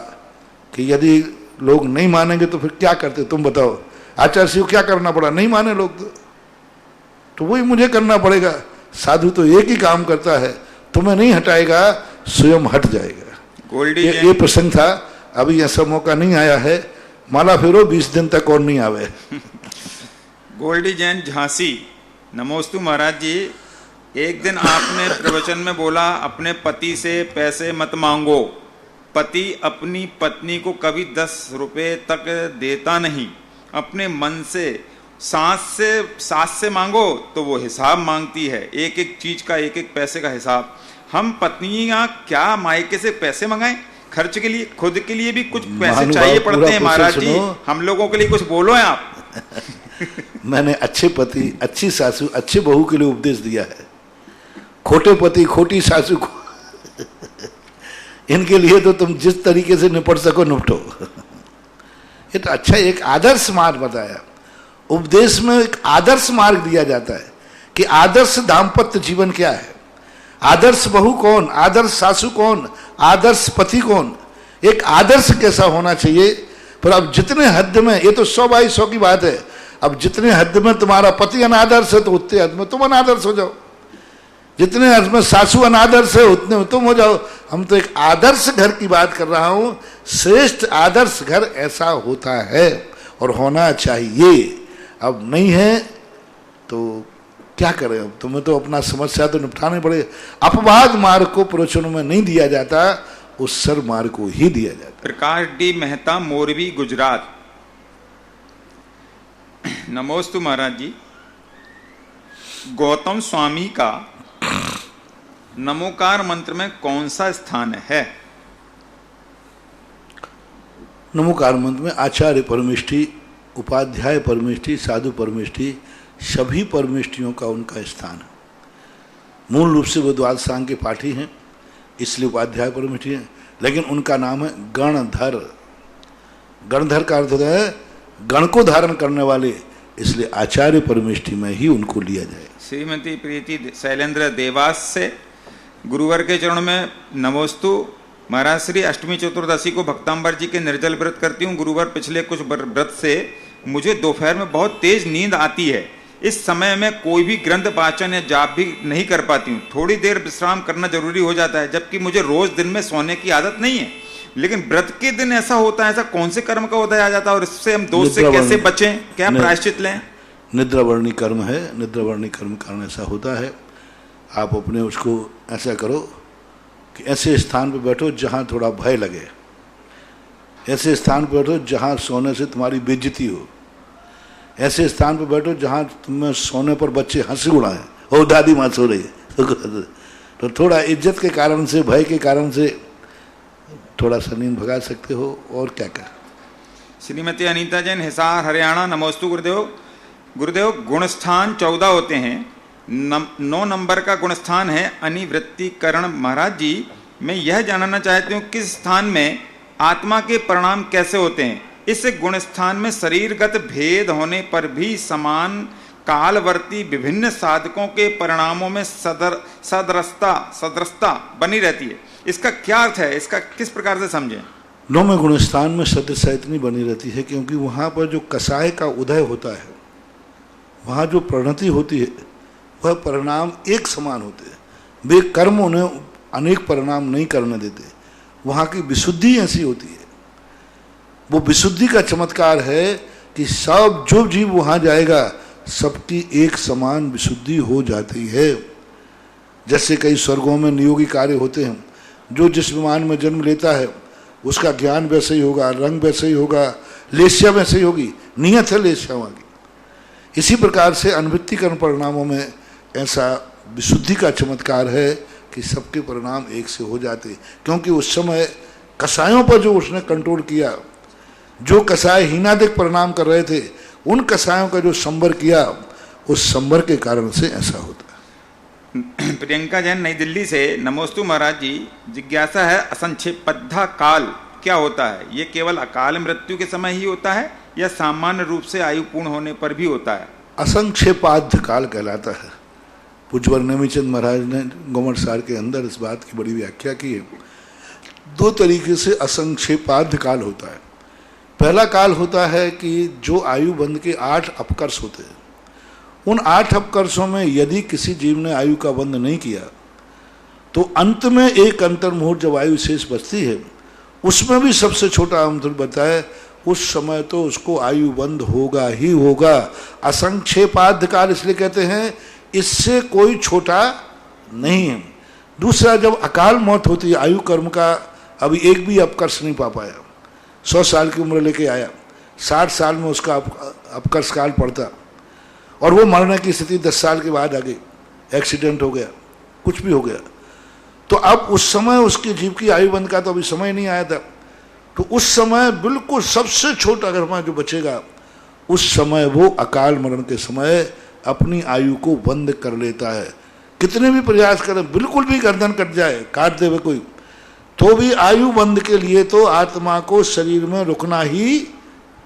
S2: कि यदि लोग नहीं मानेंगे तो फिर क्या करते, तुम बताओ। आचार्य शिव क्या करना पड़ा, नहीं माने लोग तो वही मुझे करना पड़ेगा। साधु तो एक ही काम करता है, तुम्हें नहीं हटाएगा, स्वयं हट जाएगा। ये प्रसंग था। अभी ऐसा मौका नहीं आया है, माला फेरो 20 दिन तक और नहीं आवे।
S3: गोल्डी जैन झांसी, नमोस्तु महाराज जी। एक दिन आपने प्रवचन में बोला, अपने पति से पैसे मत मांगो। पति अपनी पत्नी को कभी 10 रुपए तक देता नहीं। अपने मन से, सास से मांगो तो वो हिसाब मांगती है, एक एक चीज का, एक एक पैसे का हिसाब। हम पत्नियां क्या मायके से पैसे मंगाएं? खर्च के लिए, खुद के लिए भी कुछ पैसे चाहिए पड़ते हैं महाराज जी। हम लोगों के लिए कुछ बोलो हैं आप।
S2: मैंने अच्छे पति, अच्छी सासू, अच्छे बहू के लिए उपदेश दिया है। खोटे पति, खोटी सासू को इनके लिए तो तुम जिस तरीके से निपट सको निपटो। ये तो अच्छा एक आदर्श मार्ग बताया। उपदेश में एक आदर्श मार्ग दिया जाता है कि आदर्श दाम्पत्य जीवन क्या है, आदर्श बहू कौन, आदर्श सासू कौन, आदर्श पति कौन, एक आदर्श कैसा होना चाहिए। पर अब जितने हद में, ये तो 100/100 की बात है, अब जितने हद में तुम्हारा पति अनादर्श है तो उतने हद में तुम अनादर्श हो जाओ, जितने हद में सासू अनादर्श है उतने में तुम हो जाओ। हम तो एक आदर्श घर की बात कर रहा हूं। श्रेष्ठ आदर्श घर ऐसा होता है और होना चाहिए। अब नहीं है तो क्या करें, अब तुम्हें तो अपना समस्या तो निपटाने पड़े। अपवाद मार्ग को प्रवचनों में नहीं दिया जाता, उस सर मार्ग को ही दिया जाता।
S3: प्रकाश डी मेहता, मोरबी, गुजरात। नमोस्तु महाराज जी। गौतम स्वामी का नमोकार मंत्र में कौन सा स्थान है?
S2: नमोकार मंत्र में आचार्य परमेष्ठी, उपाध्याय परमेष्ठी, साधु परमेष्ठी, सभी परमेष्ठियों का उनका स्थान है। मूल रूप से वो द्वादश सांग के पाठी हैं, इसलिए उपाध्याय परमेष्ठी हैं, लेकिन उनका नाम है गणधर। गणधर का अर्थ होता है गण को धारण करने वाले, इसलिए आचार्य परमेष्ठी में ही उनको लिया जाए।
S3: श्रीमती प्रीति शैलेंद्र, देवास से। गुरुवर के चरणों में नमोस्तु महाराज। श्री अष्टमी चतुर्दशी को भक्तांबर जी के निर्जल व्रत करती हूँ। गुरुवर, पिछले कुछ व्रत से मुझे दोपहर में बहुत तेज नींद आती है। इस समय में कोई भी ग्रंथ वाचन या जाप भी नहीं कर पाती हूँ। थोड़ी देर विश्राम करना जरूरी हो जाता है, जबकि मुझे रोज दिन में सोने की आदत नहीं है। लेकिन व्रत के दिन ऐसा होता है। ऐसा कौन से कर्म का उदय आ जाता है और इससे हम दोष से कैसे बचें, क्या प्रायश्चित लें?
S2: निद्रावर्णी कर्म है, निद्रावर्णी कर्म कारण ऐसा होता है। आप अपने उसको ऐसा करो कि ऐसे स्थान पर बैठो जहाँ थोड़ा भय लगे, ऐसे स्थान पर बैठो जहाँ सोने से तुम्हारी बेइज्जती हो, ऐसे स्थान पर बैठो जहाँ तुम्हें सोने पर बच्चे हंसी उड़ाएं, ओ दादी माँ सो रही है, तो थोड़ा इज्जत के कारण से, भय के कारण से थोड़ा सा नींद भगा सकते हो। और क्या कर।
S3: श्रीमती अनीता जैन, हिसार, हरियाणा। नमोस्तु गुरुदेव। गुरुदेव, गुणस्थान 14 होते हैं। 9 नंबर का गुणस्थान है अनिवृत्तिकरण। महाराज जी, मैं यह जानना चाहती हूँ किस स्थान में आत्मा के परिणाम कैसे होते हैं? इस गुणस्थान में शरीरगत भेद होने पर भी समान कालवर्ती विभिन्न साधकों के परिणामों में सदृशता बनी रहती है। इसका क्या अर्थ है? इसका किस प्रकार से समझें?
S2: 9वें गुणस्थान में सदृशता इतनी बनी रहती है क्योंकि वहाँ पर जो कसाय का उदय होता है, वहाँ जो परिणति होती है, वह परिणाम एक समान होते हैं। वे कर्म उन्हें अनेक परिणाम नहीं करने देते। वहाँ की विशुद्धि ऐसी होती है। वो विशुद्धि का चमत्कार है कि सब जो जीव वहाँ जाएगा सबकी एक समान विशुद्धि हो जाती है। जैसे कई स्वर्गों में नियोगी कार्य होते हैं, जो जिस विमान में जन्म लेता है उसका ज्ञान वैसे ही होगा, रंग वैसे ही होगा, लेस्या वैसे ही होगी, नियत है लेस्या वहाँ की। इसी प्रकार से अनवृत्तिकरण परिणामों में ऐसा विशुद्धि का चमत्कार है कि सबके परिणाम एक से हो जाते, क्योंकि उस समय कसायों पर जो उसने कंट्रोल किया, जो कसाय हीनादिक परिणाम कर रहे थे, उन कसायों का जो संवर किया, उस संवर के कारण से ऐसा होता है।
S3: प्रियंका जैन, नई दिल्ली से। नमोस्तु महाराज जी, जिज्ञासा है असंक्षेपद्धा काल क्या होता है? ये केवल अकाल मृत्यु के समय ही होता है या सामान्य रूप से आयु पूर्ण होने पर भी होता है?
S2: असंक्षेपाद्ध काल कहलाता है। पूज्यवर नेमिचंद महाराज ने गोमटसार के अंदर इस बात की बड़ी व्याख्या की है। 2 तरीके से असंक्षेपाद्ध काल होता है। पहला काल होता है कि जो आयु बंध के 8 अपकर्ष होते हैं, उन 8 अपकर्षों में यदि किसी जीव ने आयु का बंध नहीं किया तो अंत में एक अंतर्मुहूर्त जब आयु शेष बचती है, उसमें भी सबसे छोटा अंतर बताए, उस समय तो उसको आयु बंध होगा ही होगा। असंक्षेपाद्ध काल इसलिए कहते हैं, इससे कोई छोटा नहीं है। दूसरा, जब अकाल मौत होती है, आयु कर्म का अभी एक भी अपकर्ष नहीं पा पाया, 100 साल की उम्र लेके आया, 60 साल में उसका अपकर्ष काल पड़ता और वो मरने की स्थिति 10 साल के बाद आ गई, एक्सीडेंट हो गया, कुछ भी हो गया, तो अब उस समय उसकी जीव की आयु बंध का तो अभी समय नहीं आया था। तो उस समय बिल्कुल सबसे छोटा कर्म जो बचेगा, उस समय वो अकाल मरण के समय अपनी आयु को बंद कर लेता है। कितने भी प्रयास करें, बिल्कुल भी गर्दन कट जाए, काट देवे कोई, तो भी आयु बंद के लिए तो आत्मा को शरीर में रुकना ही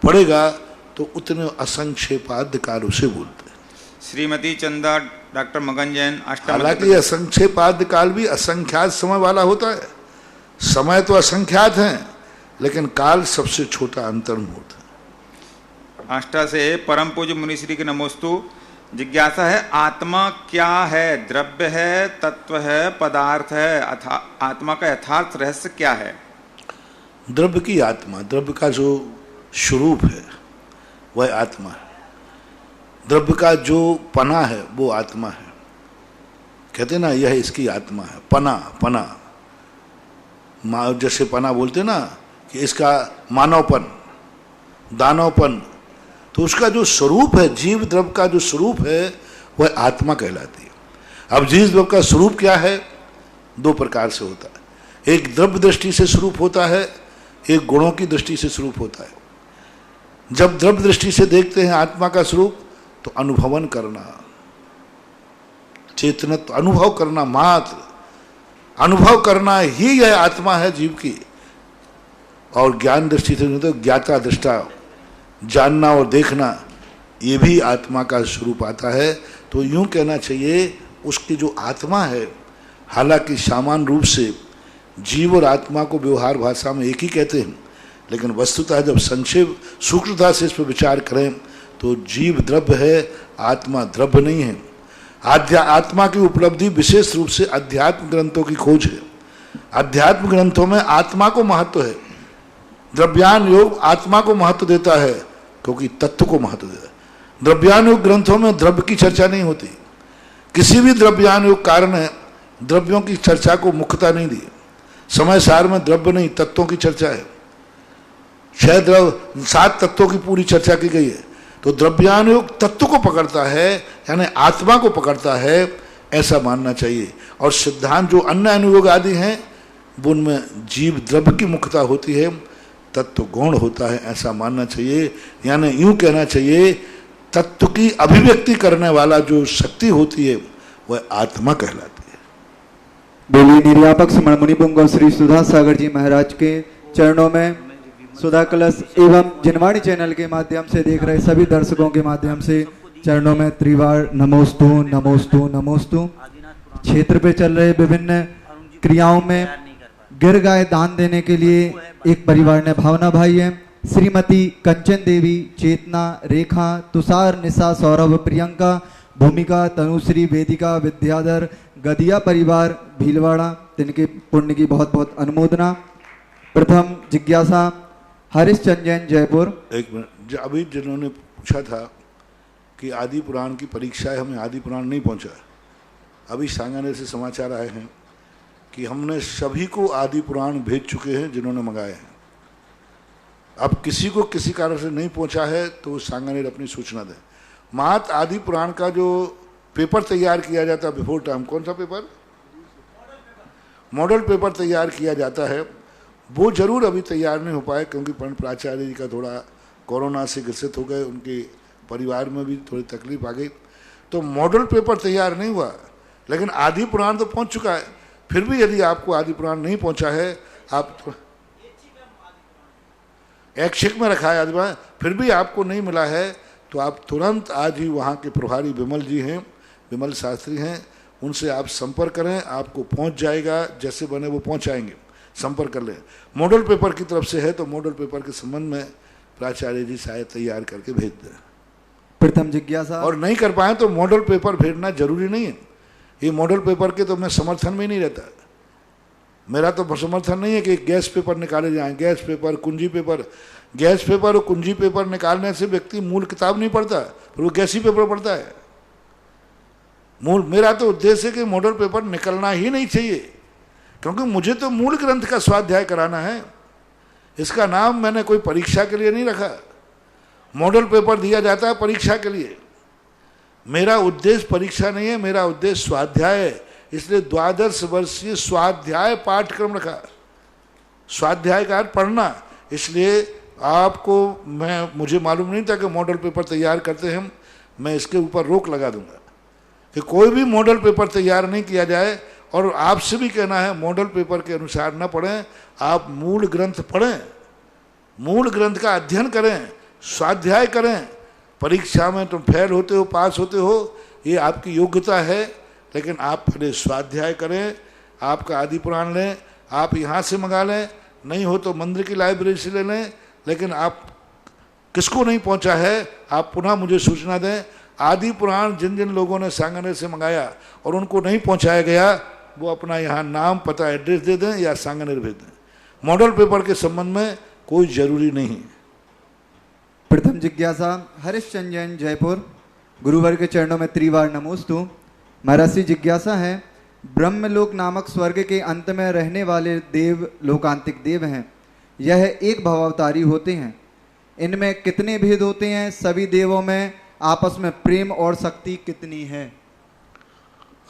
S2: पड़ेगा। तो उतने असंक्षेपाद्ध काल उसे बोलते हैं।
S3: श्रीमती चंदा, डॉक्टर मगन जैन, अष्टम।
S2: हालांकि असंक्षेपाद्ध काल भी असंख्यात समय वाला होता है। समय तो असंख्यात हैं, लेकिन काल सबसे छोटा अंतर्मुहूर्त है।
S3: आष्टा से परम पूज्य मुनिश्री के नमोस्तु। जिज्ञासा है आत्मा क्या है? द्रव्य है, तत्व है, पदार्थ है? आत्मा का यथार्थ रहस्य क्या है?
S2: द्रव्य की आत्मा, द्रव्य का जो स्वरूप है वह आत्मा है। द्रव्य का जो पना है वो आत्मा है। कहते ना, यह इसकी आत्मा है। पना जैसे पना बोलते ना कि इसका मानवपन, दानवपन, तो उसका जो स्वरूप है, जीव द्रव्य का जो स्वरूप है वह आत्मा कहलाती है। अब जीव द्रव्य का स्वरूप क्या है? 2 प्रकार से होता है। एक द्रव्य दृष्टि से स्वरूप होता है, एक गुणों की दृष्टि से स्वरूप होता है। जब द्रव्य दृष्टि से देखते हैं आत्मा का स्वरूप, तो अनुभवन करना, चेतनत्व, अनुभव करना, मात्र अनुभव करना ही यह आत्मा है जीव की। और ज्ञान दृष्टि से तो ज्ञाता दृष्टा, जानना और देखना, ये भी आत्मा का स्वरूप आता है। तो यूं कहना चाहिए, उसकी जो आत्मा है, हालांकि सामान्य रूप से जीव और आत्मा को व्यवहार भाषा में एक ही कहते हैं, लेकिन वस्तुतः जब संक्षेप सूक्ष्मता से इस पर विचार करें तो जीव द्रव्य है, आत्मा द्रव्य नहीं है। आत्मा की उपलब्धि विशेष रूप से अध्यात्म ग्रंथों की खोज है। अध्यात्म ग्रंथों में आत्मा को महत्व है। द्रव्यान योग आत्मा को महत्व देता है क्योंकि तत्व को महत्व देता है। द्रव्यान योग ग्रंथों में द्रव्य की चर्चा नहीं होती। किसी भी द्रव्यान योग कारण है द्रव्यों की चर्चा को मुख्यता नहीं दी। समय सार में द्रव्य नहीं, तत्वों की चर्चा है। 7 तत्वों की पूरी चर्चा की गई है। तो द्रव्यान योग तत्व को पकड़ता है, यानी आत्मा को पकड़ता है, ऐसा मानना चाहिए। और सिद्धांत जो अन्य अनुयोग आदि हैं, उनमें जीव द्रव्य की मुख्यता होती है, तत्व गौण होता है ऐसा मानना चाहिए, यानी यूं कहना चाहिए तत्व की अभिव्यक्ति करने वाला जो शक्ति होती है वह आत्मा कहलाती है।
S4: बोलिए निर्यापक समण मुनि पुंगव श्री सुधा सागर जी महाराज के चरणों में सुधा कलश एवं जिनवाणी चैनल के माध्यम से देख रहे सभी दर्शकों के माध्यम से चरणों में त्रिवार नमोस्तु नमोस्तु नमोस्तु। क्षेत्र पे चल रहे विभिन्न क्रियाओं में गिर गाय दान देने के लिए एक परिवार ने भावना भाई है। श्रीमती कंचन देवी, चेतना, रेखा, तुषार, निशा, सौरभ, प्रियंका, भूमिका, तनुश्री, वेदिका, विद्याधर, गदिया परिवार भीलवाड़ा, तिनके पुण्य की बहुत बहुत अनुमोदना। प्रथम जिज्ञासा हरिश्चंद्र जैन जयपुर।
S2: एक मिनट, अभी जिन्होंने पूछा था कि आदि पुराण की परीक्षा है, हमें आदि पुराण नहीं पहुंचा। अभी सांगानेर से समाचार आए हैं कि हमने सभी को आदि पुराण भेज चुके हैं जिन्होंने मंगाए हैं। अब किसी को किसी कारण से नहीं पहुंचा है तो सांगानेर अपनी सूचना दें। मात आदि पुराण का जो पेपर तैयार किया जाता है बिफोर टाइम, कौन सा पेपर? मॉडल पेपर तैयार किया जाता है, वो जरूर अभी तैयार नहीं हो पाए क्योंकि पंडित प्राचार्य जी का थोड़ा कोरोना से ग्रसित हो गए, उनके परिवार में भी थोड़ी तकलीफ आ गई, तो मॉडल पेपर तैयार नहीं हुआ। लेकिन आदि पुराण तो पहुंच चुका है। फिर भी यदि आपको आदि पुराण नहीं पहुंचा है, आप ऐच्छिक में रखा है आदि पुराण, फिर भी आपको नहीं मिला है तो आप तुरंत आज ही वहाँ के प्रभारी विमल जी हैं, विमल शास्त्री हैं, उनसे आप संपर्क करें, आपको पहुंच जाएगा। जैसे बने वो पहुंचाएंगे, संपर्क कर लें। मॉडल पेपर की तरफ से है तो मॉडल पेपर के संबंध में प्राचार्य जी शायद तैयार करके भेज दें।
S4: प्रथम जिज्ञासा
S2: और नहीं कर पाए तो मॉडल पेपर भेजना जरूरी नहीं है। ये मॉडल पेपर के तो मैं समर्थन में नहीं रहता। मेरा तो समर्थन नहीं है कि गैस पेपर निकाले जाएं, गैस पेपर, कुंजी पेपर। गैस पेपर और कुंजी पेपर निकालने से व्यक्ति मूल किताब नहीं पढ़ता, फिर वो गैसी पेपर पढ़ता है। मूल मेरा तो उद्देश्य है कि मॉडल पेपर निकलना ही नहीं चाहिए, क्योंकि मुझे तो मूल ग्रंथ का स्वाध्याय कराना है। इसका नाम मैंने कोई परीक्षा के लिए नहीं रखा। मॉडल पेपर दिया जाता है परीक्षा के लिए, मेरा उद्देश्य परीक्षा नहीं है, मेरा उद्देश्य स्वाध्याय है। इसलिए 12 वर्षीय स्वाध्याय पाठ्यक्रम रखा। स्वाध्याय का अर्थ पढ़ना। इसलिए आपको मुझे मालूम नहीं था कि मॉडल पेपर तैयार करते हैं। मैं इसके ऊपर रोक लगा दूंगा कि कोई भी मॉडल पेपर तैयार नहीं किया जाए। और आपसे भी कहना है मॉडल पेपर के अनुसार न पढ़ें, आप मूल ग्रंथ पढ़ें, मूल ग्रंथ का अध्ययन करें, स्वाध्याय करें। परीक्षा में तुम फेल होते हो, पास होते हो, ये आपकी योग्यता है, लेकिन आप पहले स्वाध्याय करें। आपका आदि पुराण लें, आप यहाँ से मंगा लें, नहीं हो तो मंदिर की लाइब्रेरी से ले लें। लेकिन आप किसको नहीं पहुँचा है आप पुनः मुझे सूचना दें। आदि पुराण जिन जिन लोगों ने सांगानेर से मंगाया और उनको नहीं पहुँचाया गया, वो अपना यहाँ नाम, पता, एड्रेस दे दें या सांगानेर भेज दें। मॉडल पेपर के संबंध में कोई जरूरी नहीं।
S4: प्रथम जिज्ञासा हरिश्चंद्र जैन जयपुर। गुरुवर के चरणों में त्रिवार नमोस्तु। महाराज जी जिज्ञासा है, ब्रह्मलोक नामक स्वर्ग के अंत में रहने वाले देव लोकांतिक देव हैं। यह एक भवावतारी होते हैं। इनमें कितने भेद होते हैं? सभी देवों में आपस में प्रेम और शक्ति कितनी है?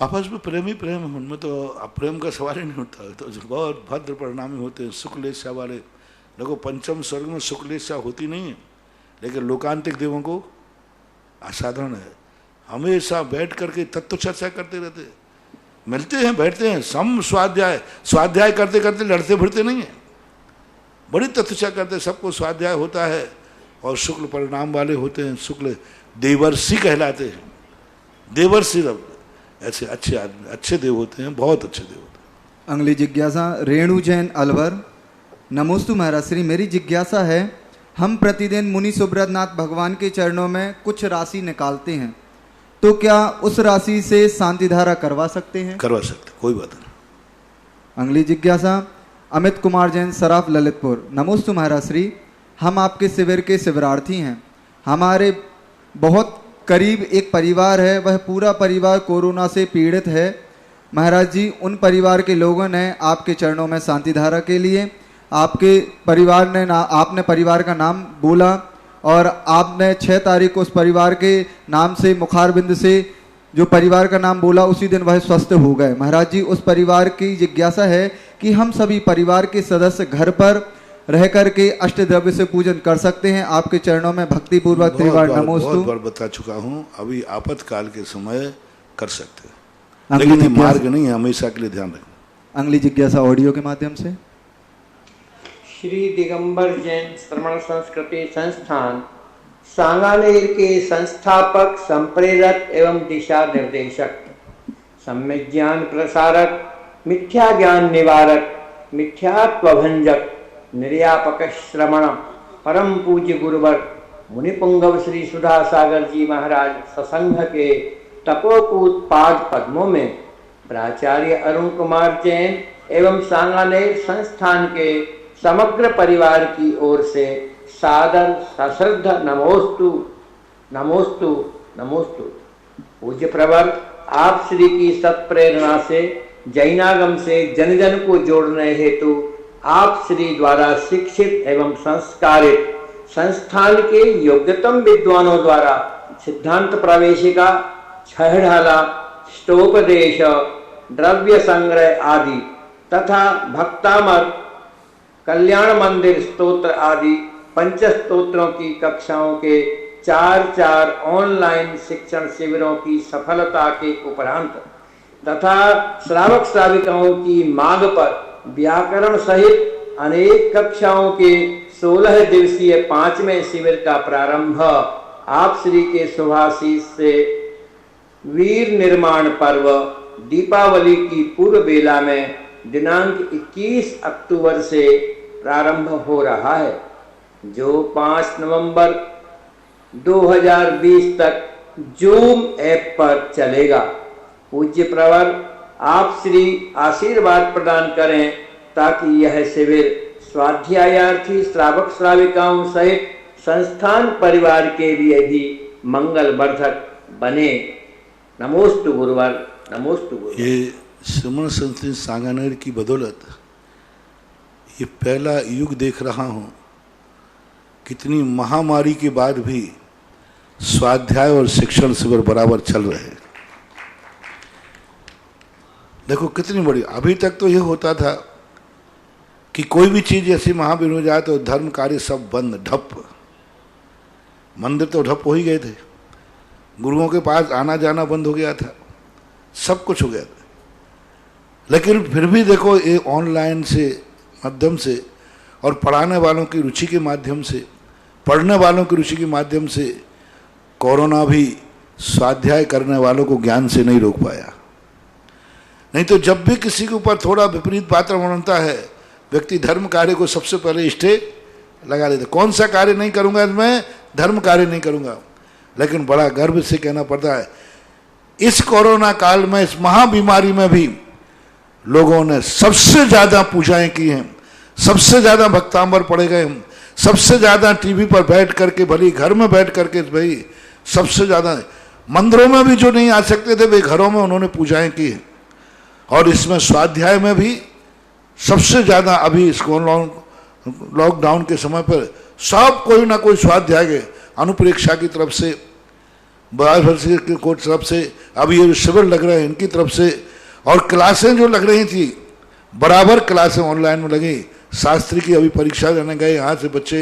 S2: आपस में प्रेम ही प्रेम, उनमें तो प्रेम का सवाल ही नहीं होता। तो बहुत भद्र परिणामी होते हैं शुक्लेच्छा वाले। देखो पंचम स्वर्ग में शुक्लेच्छा होती नहीं है, लेकिन लोकांतिक देवों को असाधारण है। हमेशा बैठ करके तत्व चर्चा करते रहते हैं, मिलते हैं, बैठते हैं, सम स्वाध्याय करते करते लड़ते भिड़ते नहीं है, बड़ी तत्वचर्चा करते, सबको स्वाध्याय होता है। और शुक्ल परिणाम वाले होते हैं, शुक्ल देवर्षि कहलाते हैं। देवर्षि ऐसे अच्छे आदमी, अच्छे देव होते हैं, बहुत अच्छे देव होते हैं।
S4: अगली जिज्ञासा रेणु जैन अलवर। नमोस्तु महाराज श्री, मेरी जिज्ञासा है, हम प्रतिदिन मुनि सुब्रतनाथ भगवान के चरणों में कुछ राशि निकालते हैं, तो क्या उस राशि से शांति धारा करवा सकते हैं?
S2: करवा सकते, कोई बात नहीं।
S4: अगली जिज्ञासा अमित कुमार जैन सराफ ललितपुर। नमोस्तु महाराज श्री, हम आपके शिविर के शिविरार्थी हैं। हमारे बहुत करीब एक परिवार है, वह पूरा परिवार कोरोना से पीड़ित है। महाराज जी, उन परिवार के लोगों ने आपके चरणों में शांति धारा के लिए आपके परिवार ने आपने परिवार का नाम बोला और आपने 6 तारीख को उस परिवार के नाम से मुखारबिंद से जो परिवार का नाम बोला, उसी दिन वह स्वस्थ हो गए। महाराज जी, उस परिवार की जिज्ञासा है कि हम सभी परिवार के सदस्य घर पर रह करके अष्ट द्रव्य से पूजन कर सकते हैं। आपके चरणों में भक्ति पूर्वक त्रिवार नमोस्तु।
S2: बहुत बार बता चुका हूँ, अभी आपातकाल के समय कर सकते हैं, लेकिन ये मार्ग नहीं है, हमेशा के लिए ध्यान रखें।
S4: अगली जिज्ञासा ऑडियो के माध्यम से।
S5: श्री दिगंबर जैन श्रमण संस्कृति संस्थान सांगानेर के संस्थापक, संप्रेरक एवं दिशा निर्देशक, सम्यक ज्ञान प्रसारक, मिथ्या ज्ञान निवारक, मिथ्यात्वभंजक, निर्यापक श्रमण, परम पूज्य गुरुवर मुनिपुंगव श्री सुधा सागर जी महाराज ससंघ के तपोपूत पाद पद्मों में प्राचार्य अरुण कुमार जैन एवं सांगानेर संस्थान के समग्र परिवार की ओर से सादर सश्रद्ध नमोस्तु नमोस्तु नमोस्तु। पूज्य प्रवर, आप श्री की सत्प्रेरणा से जैनागम से जन जन को जोड़ने हेतु आप श्री द्वारा शिक्षित एवं संस्कारित संस्थान के योग्यतम विद्वानों द्वारा सिद्धांत प्रवेशिका, छह ढाला, ष्टोपदेश, द्रव्य संग्रह आदि तथा भक्तामर, कल्याण मंदिर स्तोत्र आदि पंच स्तोत्रों की कक्षाओं के 4 ऑनलाइन शिक्षण शिविरों की सफलता के उपरांत तथा श्रावक श्राविकाओं की मांग पर व्याकरण सहित अनेक कक्षाओं के 16 दिवसीय 5वें शिविर का प्रारंभ आप श्री के शुभाशीष से वीर निर्माण पर्व दीपावली की पूर्व बेला में दिनांक 21 अक्टूबर से प्रारंभ हो रहा है, जो 5 नवंबर 2020 तक जूम ऐप पर चलेगा। पूज्य प्रवर, आप श्री आशीर्वाद प्रदान करें ताकि यह शिविर स्वाध्यायार्थी श्रावक श्राविकाओं सहित संस्थान परिवार के लिए भी मंगलवर्धक बने। नमोस्तु गुरुवर, नमोस्तु गुरुवर।
S2: ये श्रमण संस्था सांगानेर की बदौलत ये पहला युग देख रहा हूँ, कितनी महामारी के बाद भी स्वाध्याय और शिक्षण शिविर बराबर चल रहे हैं। देखो कितनी बड़ी, अभी तक तो ये होता था कि कोई भी चीज ऐसी महावीर हो जाए तो धर्म कार्य सब बंद, ठप, मंदिर तो ठप हो ही गए थे, गुरुओं के पास आना जाना बंद हो गया था, सब कुछ हो गया था। लेकिन फिर भी देखो ये ऑनलाइन से माध्यम से और पढ़ाने वालों की रुचि के माध्यम से, पढ़ने वालों की रुचि के माध्यम से कोरोना भी स्वाध्याय करने वालों को ज्ञान से नहीं रोक पाया। नहीं तो जब भी किसी के ऊपर थोड़ा विपरीत वातावरण बनता है, व्यक्ति धर्म कार्य को सबसे पहले स्टे लगा लेते। कौन सा कार्य नहीं करूंगा, मैं धर्म कार्य नहीं करूंगा। लेकिन बड़ा गर्व से कहना पड़ता है, इस कोरोना काल में, इस महाबीमारी में भी लोगों ने सबसे ज्यादा पूजाएं की हैं, सबसे ज्यादा भक्तांबर पढ़े गए हैं, सबसे ज्यादा टीवी पर बैठ करके, भली घर में बैठ करके, भाई सबसे ज्यादा मंदिरों में भी जो नहीं आ सकते थे वे घरों में उन्होंने पूजाएं की हैं। और इसमें स्वाध्याय में भी सबसे ज्यादा, अभी इस लॉकडाउन के समय पर सब कोई ना कोई स्वाध्याय के अनुप्रेक्षा की तरफ से, बायोवर्सिटी की तरफ से, अभी ये शिविर लग रहे हैं इनकी तरफ से, और क्लासें जो लग रही थी बराबर क्लासें ऑनलाइन में लगी। शास्त्री की अभी परीक्षा देने गए यहाँ से बच्चे,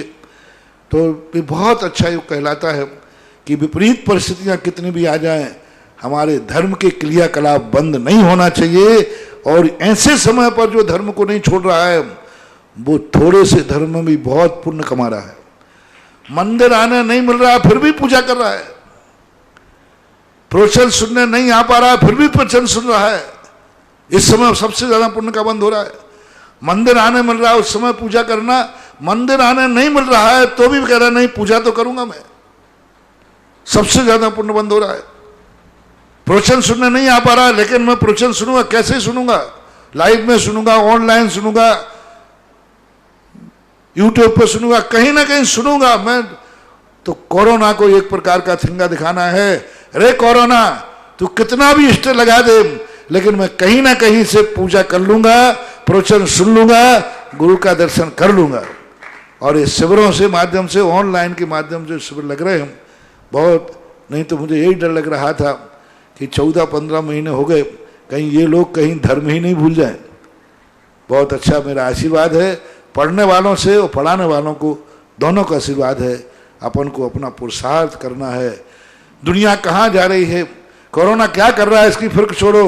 S2: तो ये बहुत अच्छा युग कहलाता है कि विपरीत परिस्थितियाँ कितनी भी आ जाएं, हमारे धर्म के क्रियाकलाप बंद नहीं होना चाहिए। और ऐसे समय पर जो धर्म को नहीं छोड़ रहा है वो थोड़े से धर्म में भी बहुत पुण्य कमा रहा है। मंदिर आने नहीं मिल रहा है फिर भी पूजा कर रहा है, प्रवचन सुनने नहीं आ पा रहा है फिर भी प्रवचन सुन रहा है। इस समय सबसे ज्यादा पुण्य का बंद हो रहा है। मंदिर आने मिल रहा है उस समय पूजा करना, मंदिर आने नहीं मिल रहा है तो भी कह रहा है नहीं पूजा तो करूंगा मैं, सबसे ज्यादा पुण्य बंद हो रहा है। प्रवचन सुनने नहीं आ पा रहा है लेकिन मैं प्रवचन सुनूंगा, कैसे सुनूंगा, लाइव में सुनूंगा, ऑनलाइन सुनूंगा, यूट्यूब पर सुनूंगा, कहीं ना कहीं सुनूंगा मैं। तो कोरोना को एक प्रकार का ठिंगा दिखाना है, रे कोरोना तू कितना भी इष्ट लगा दे लेकिन मैं कहीं ना कहीं से पूजा कर लूंगा, प्रवचन सुन लूंगा, गुरु का दर्शन कर लूंगा। और इस शिविरों से माध्यम से, ऑनलाइन के माध्यम से शिविर लग रहे हैं बहुत, नहीं तो मुझे यही डर लग रहा था कि 14-15 महीने हो गए, कहीं ये लोग कहीं धर्म ही नहीं भूल जाएं। बहुत अच्छा मेरा आशीर्वाद है, पढ़ने वालों से और पढ़ाने वालों को दोनों का आशीर्वाद है। अपन को अपना पुरुषार्थ करना है। दुनिया कहाँ जा रही है, कोरोना क्या कर रहा है, इसकी फिक्र छोड़ो,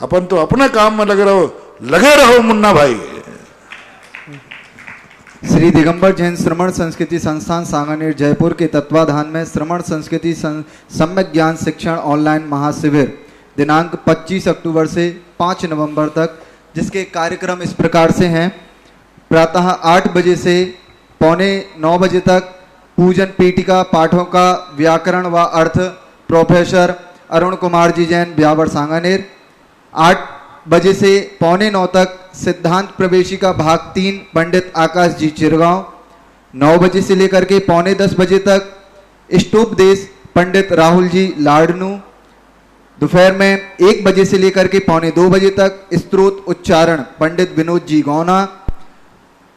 S2: अपन तो अपने काम में लगे रहो मुन्ना भाई।
S4: श्री दिगंबर जैन श्रमण संस्कृति संस्थान सांगानेर जयपुर के तत्वाधान में श्रमण संस्कृति सम्यक ज्ञान शिक्षण ऑनलाइन महाशिविर दिनांक 25 अक्टूबर से 5 नवंबर तक, जिसके कार्यक्रम इस प्रकार से हैं। प्रातः 8 बजे से पौने 9 बजे तक पूजन पीठिका पाठों का व्याकरण व अर्थ प्रोफेसर अरुण कुमार जी जैन ब्यावर सांगानेर। 8 बजे से पौने 9 तक सिद्धांत प्रवेशिका भाग 3 पंडित आकाश जी चिरगांव। 9 बजे से लेकर के पौने 10 बजे तक इष्टोपदेश पंडित राहुल जी लाडनू। दोपहर में 1 बजे से लेकर के पौने 2 बजे तक स्त्रोत उच्चारण पंडित विनोद जी गौना।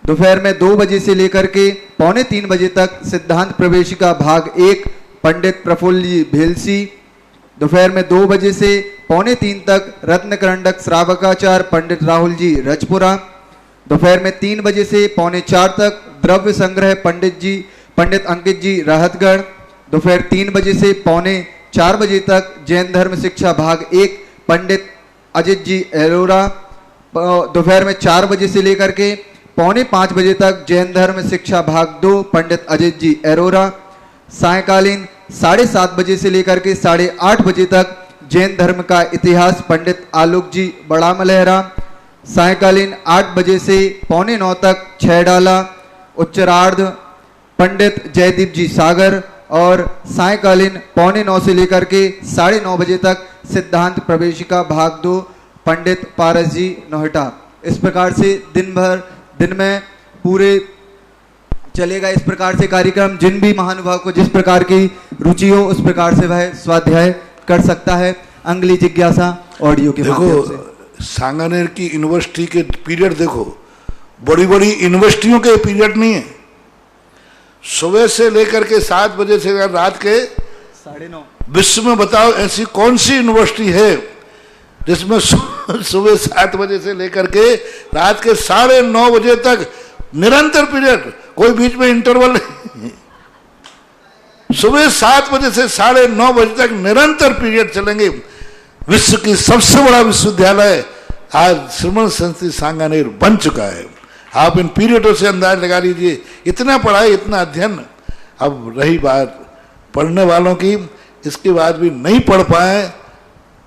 S4: दोपहर में 2 बजे से लेकर के पौने 3 बजे तक सिद्धांत प्रवेशिका भाग 1 पंडित प्रफुल्ल जी भेलसी। दोपहर में 2 बजे से पौने 3 तक रत्नकरंडक श्रावकाचार्य पंडित राहुल जी रजपुरा। दोपहर में 3 बजे से पौने 4 तक द्रव्य संग्रह पंडित अंकित जी राहतगढ़। दोपहर 3 बजे से पौने 4 बजे तक जैन धर्म शिक्षा भाग 1 पंडित अजित जी एरोरा। दोपहर में 4 बजे से लेकर के पौने 5 बजे तक जैन धर्म शिक्षा भाग 2 पंडित अजित जी एरोरा। सायकालीन 7:30 बजे से लेकर के 8:30 बजे तक जैन धर्म का इतिहास पंडित आलोक जी बड़ा मलहरा। सायकालीन 8 बजे से पौने 9 तक 6 डाला उच्चरार्ध पंडित जयदीप जी सागर। और सायकालीन पौने 9 से लेकर के 9:30 बजे तक सिद्धांत प्रवेशिका भाग 2 पंडित पारस जी नोहटा। इस प्रकार से दिन में पूरे चलेगा। इस प्रकार से कार्यक्रम जिन भी महानुभाव को जिस प्रकार की रुचि हो उस प्रकार से वह स्वाध्याय कर सकता है। अंगली जिज्ञासा ऑडियो के माध्यम से।
S2: देखो सांगानेर की यूनिवर्सिटी के पीरियड देखो, बड़ी बड़ी यूनिवर्सिटियों के पीरियड नहीं है। सुबह से लेकर के 7 बजे से रात के
S4: 9:30।
S2: विश्व में बताओ ऐसी कौन सी यूनिवर्सिटी है जिसमें सुबह 7 बजे से लेकर के रात के 9:30 बजे तक निरंतर पीरियड, कोई बीच में इंटरवल नहीं। सुबह 7 बजे से 9:30 बजे तक निरंतर पीरियड चलेंगे। विश्व की सबसे बड़ा विश्वविद्यालय आज श्रमण संस्कृति सांगानेर बन चुका है। आप इन पीरियडों से अंदाज लगा लीजिए, इतना पढ़ाई इतना अध्ययन। अब रही बात पढ़ने वालों की, इसके बाद भी नहीं पढ़ पाए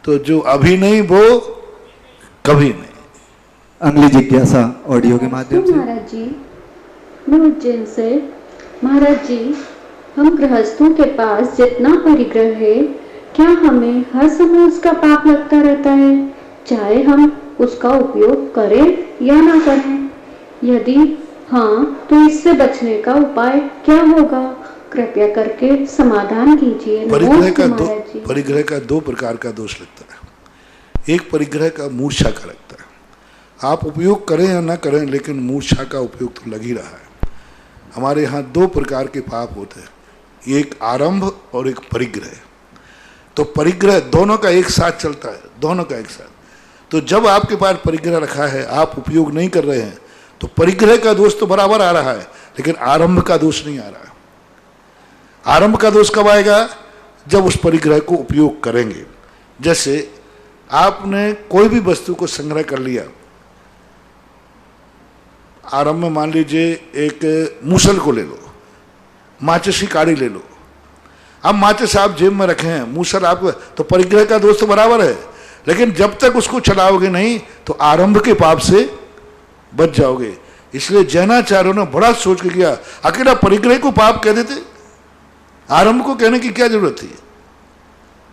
S2: तो जो अभी नहीं वो कभी नहीं।
S4: अंगली जिज्ञासा ऑडियो के माध्यम से।
S6: महाराज जी, मैं उज्जैन से। महाराज जी, हम गृहस्थों के पास जितना परिग्रह है, क्या हमें हर समय उसका पाप लगता रहता है, चाहे हम उसका उपयोग करें या ना करें? यदि हाँ, तो इससे बचने का उपाय क्या होगा? कृपया करके समाधान कीजिए।
S2: परिग्रह का 2 प्रकार का दोष लगता है। एक परिग्रह का मूर्छा का लगता है। आप उपयोग करें या ना करें, लेकिन मूर्छा का उपयोग तो लग ही रहा है। हमारे यहाँ 2 प्रकार के पाप होते हैं, एक आरंभ और एक परिग्रह। तो परिग्रह दोनों का एक साथ चलता है, दोनों का एक साथ। तो जब आपके पास परिग्रह रखा है, आप उपयोग नहीं कर रहे हैं, तो परिग्रह का दोष तो बराबर आ रहा है, लेकिन आरंभ का दोष नहीं आ रहा है। आरंभ का दोष कब आएगा? जब उस परिग्रह को उपयोग करेंगे। जैसे आपने कोई भी वस्तु को संग्रह कर लिया, आरंभ में मान लीजिए एक मूसल को ले लो, माचिस की काड़ी ले लो। अब माचिस आप जेब में रखे हैं, मूसल आप, तो परिग्रह का दोष तो बराबर है, लेकिन जब तक उसको चलाओगे नहीं तो आरंभ के पाप से बच जाओगे। इसलिए जैनाचार्यों ने बड़ा सोच के किया, अकेला परिग्रह को पाप कह देते, आरंभ को कहने की क्या जरूरत थी?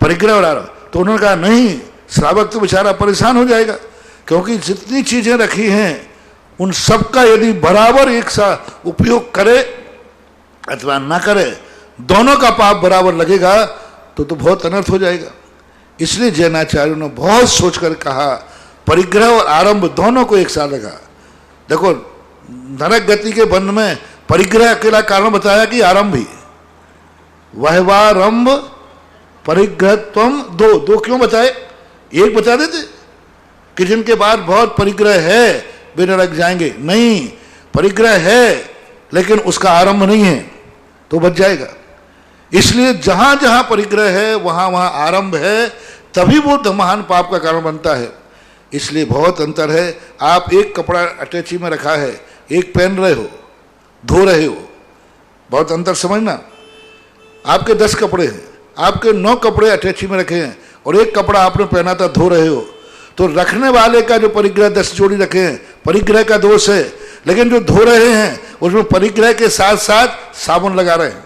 S2: परिग्रह और आरंभ। तो उन्होंने कहा नहीं, श्रावक तो बेचारा परेशान हो जाएगा, क्योंकि जितनी चीजें रखी हैं उन सबका यदि बराबर एक साथ उपयोग करे अथवा ना करे, दोनों का पाप बराबर लगेगा तो बहुत अनर्थ हो जाएगा। इसलिए जैनाचार्यों ने बहुत सोचकर कहा परिग्रह और आरंभ दोनों को एक साथ लगा। देखो नरक गति के बंध में परिग्रह अकेला कारण बताया कि आरंभ ही, वहवारंभ परिग्रहत्वम दो क्यों बताए? एक बता देते कि जिनके बाद बहुत परिग्रह है वे नरक जाएंगे, नहीं, परिग्रह है लेकिन उसका आरंभ नहीं है तो बच जाएगा। इसलिए जहां जहां परिग्रह है वहां वहां आरंभ है, तभी वो महान पाप का कारण बनता है। इसलिए बहुत अंतर है। आप एक कपड़ा अटैची में रखा है, एक पहन रहे हो, धो रहे हो, बहुत अंतर समझना। आपके 10 कपड़े हैं, आपके 9 कपड़े अटैची में रखे हैं और एक कपड़ा आपने पहना था, धो रहे हो, तो रखने वाले का जो परिग्रह 10 जोड़ी रखे हैं, परिग्रह का दोष है। लेकिन जो धो रहे हैं उसमें परिग्रह के साथ साथ साबुन लगा रहे हैं।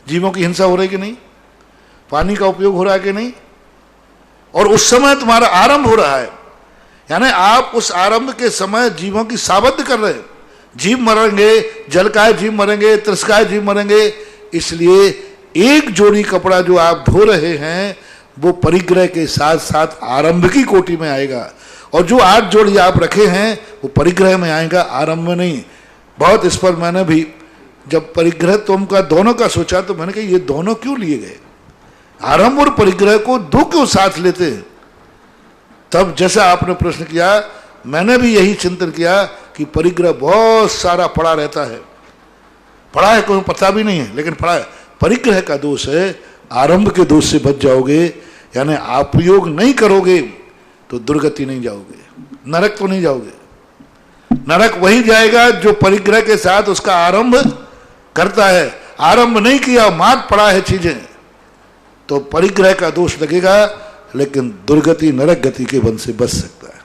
S2: जीवों की हिंसा हो रही कि नहीं, पानी का उपयोग हो रहा है कि नहीं, और उस समय तुम्हारा आरंभ हो रहा है। यानी आप उस आरंभ के समय जीवों की साबद्ध कर रहे हैं। जीव मरेंगे, जलकाय जीव मरेंगे, त्रिस्काय जीव मरेंगे। इसलिए एक जोड़ी कपड़ा जो आप धो रहे हैं वो परिग्रह के साथ साथ आरंभ की कोटि में आएगा, और जो 8 जोड़ी आप रखे हैं वो परिग्रह में आएगा, आरंभ में नहीं। बहुत इस पर मैंने भी जब परिग्रह तुम का दोनों का सोचा तो मैंने कहा ये दोनों क्यों लिए गए, आरंभ और परिग्रह को दो क्यों साथ लेते हैं। तब जैसा आपने प्रश्न किया मैंने भी यही चिंतन किया कि परिग्रह बहुत सारा पड़ा रहता है, पड़ा है कोई पता भी नहीं है लेकिन पड़ा है। परिग्रह का दोष है, आरंभ के दोष से बच जाओगे। यानी आप उपयोग नहीं करोगे तो दुर्गति नहीं जाओगे, नरक तो नहीं जाओगे। नरक वही जाएगा जो परिग्रह के साथ उसका आरंभ करता है। आरंभ नहीं किया, मात पड़ा है चीजें, तो परिग्रह का दोष लगेगा, लेकिन दुर्गति नरक गति के बंध से बच सकता है।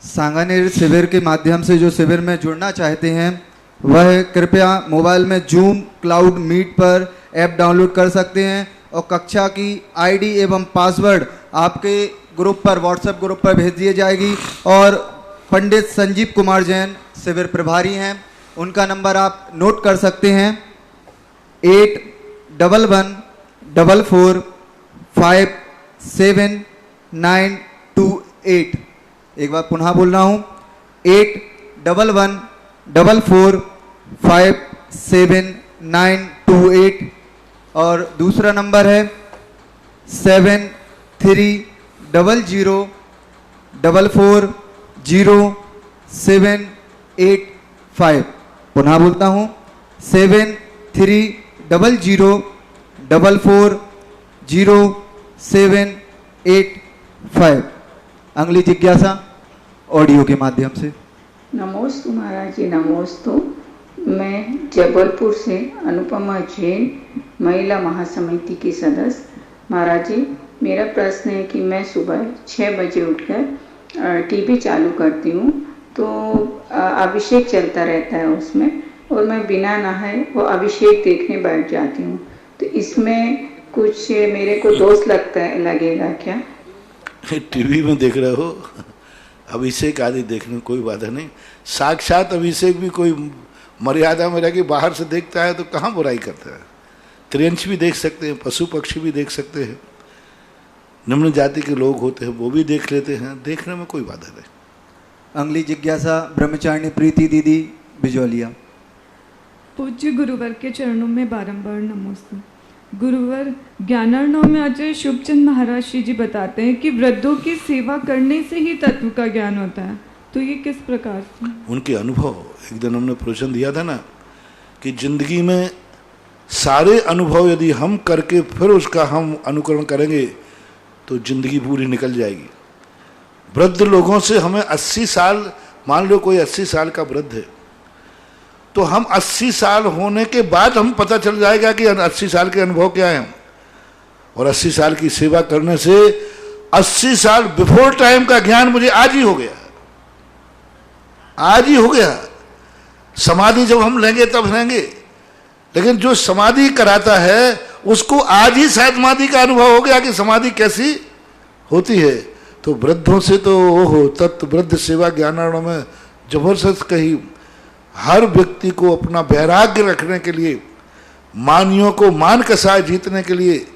S4: सांगानेर शिविर के माध्यम से जो शिविर में जुड़ना चाहते हैं वह कृपया मोबाइल में जूम क्लाउड मीट पर ऐप डाउनलोड कर सकते हैं और कक्षा की आईडी एवं पासवर्ड आपके ग्रुप पर, व्हाट्सएप ग्रुप पर भेज दिए जाएगी। और पंडित संजीव कुमार जैन शिविर प्रभारी हैं, उनका नंबर आप नोट कर सकते हैं 8111445798। एक बार पुनः बोल रहा हूँ 8111445798। और दूसरा नंबर है 7300440785। पुनः बोलता हूँ 7300440785। अगली जिज्ञासा ऑडियो के माध्यम से।
S7: नमोस्तु महाराज जी, नमोस्तु। मैं जबलपुर से अनुपमा जैन, महिला महासमिति की सदस्य। महाराज जी, मेरा प्रश्न है कि मैं सुबह 6 बजे उठकर टीवी चालू करती हूँ तो अभिषेक चलता रहता है उसमें, और मैं बिना नहाए वो अभिषेक देखने बैठ जाती हूँ। तो इसमें कुछ मेरे को दोष लगेगा क्या?
S2: टीवी में देख रहे हो, अभिषेक आदि देखने में कोई बाधा नहीं। साक्षात अभिषेक भी कोई मर्यादा में रह के बाहर से देखता है तो कहाँ बुराई करता है। त्रियंश भी देख सकते हैं, पशु पक्षी भी देख सकते हैं, निम्न जाति के लोग होते हैं वो भी देख लेते हैं, देखने में कोई बाधा नहीं।
S4: अगली जिज्ञासा ब्रह्मचारिणी प्रीति दीदी बिजौलिया।
S8: पूज्य गुरुवर के चरणों में बारंबार नमस्ते। गुरुवर, ज्ञानार्णव में आचार्य शुभचंद महाराज जी बताते हैं कि वृद्धों की सेवा करने से ही तत्व का ज्ञान होता है, तो ये किस प्रकार से? उनके
S2: अनुभव, एक दिन हमने प्रवचन दिया था ना कि जिंदगी में सारे अनुभव यदि हम करके फिर उसका हम अनुकरण करेंगे तो जिंदगी पूरी निकल जाएगी। वृद्ध लोगों से हमें 80 साल, मान लो कोई 80 साल का वृद्ध है तो हम 80 साल होने के बाद हम पता चल जाएगा कि 80 साल के अनुभव क्या है। और 80 साल की सेवा करने से 80 साल बिफोर टाइम का ज्ञान मुझे आज ही हो गया, आज ही हो गया। समाधि जब हम लेंगे तब लेंगे, लेकिन जो समाधि कराता है उसको आज ही समाधि का अनुभव हो गया कि समाधि कैसी होती है। तो वृद्धों से तो ओहो, तत्व वृद्ध सेवा ज्ञानार्णव में जबरदस्त कही। हर व्यक्ति को अपना वैराग्य रखने के लिए, मानियों को मान कसाय जीतने के लिए,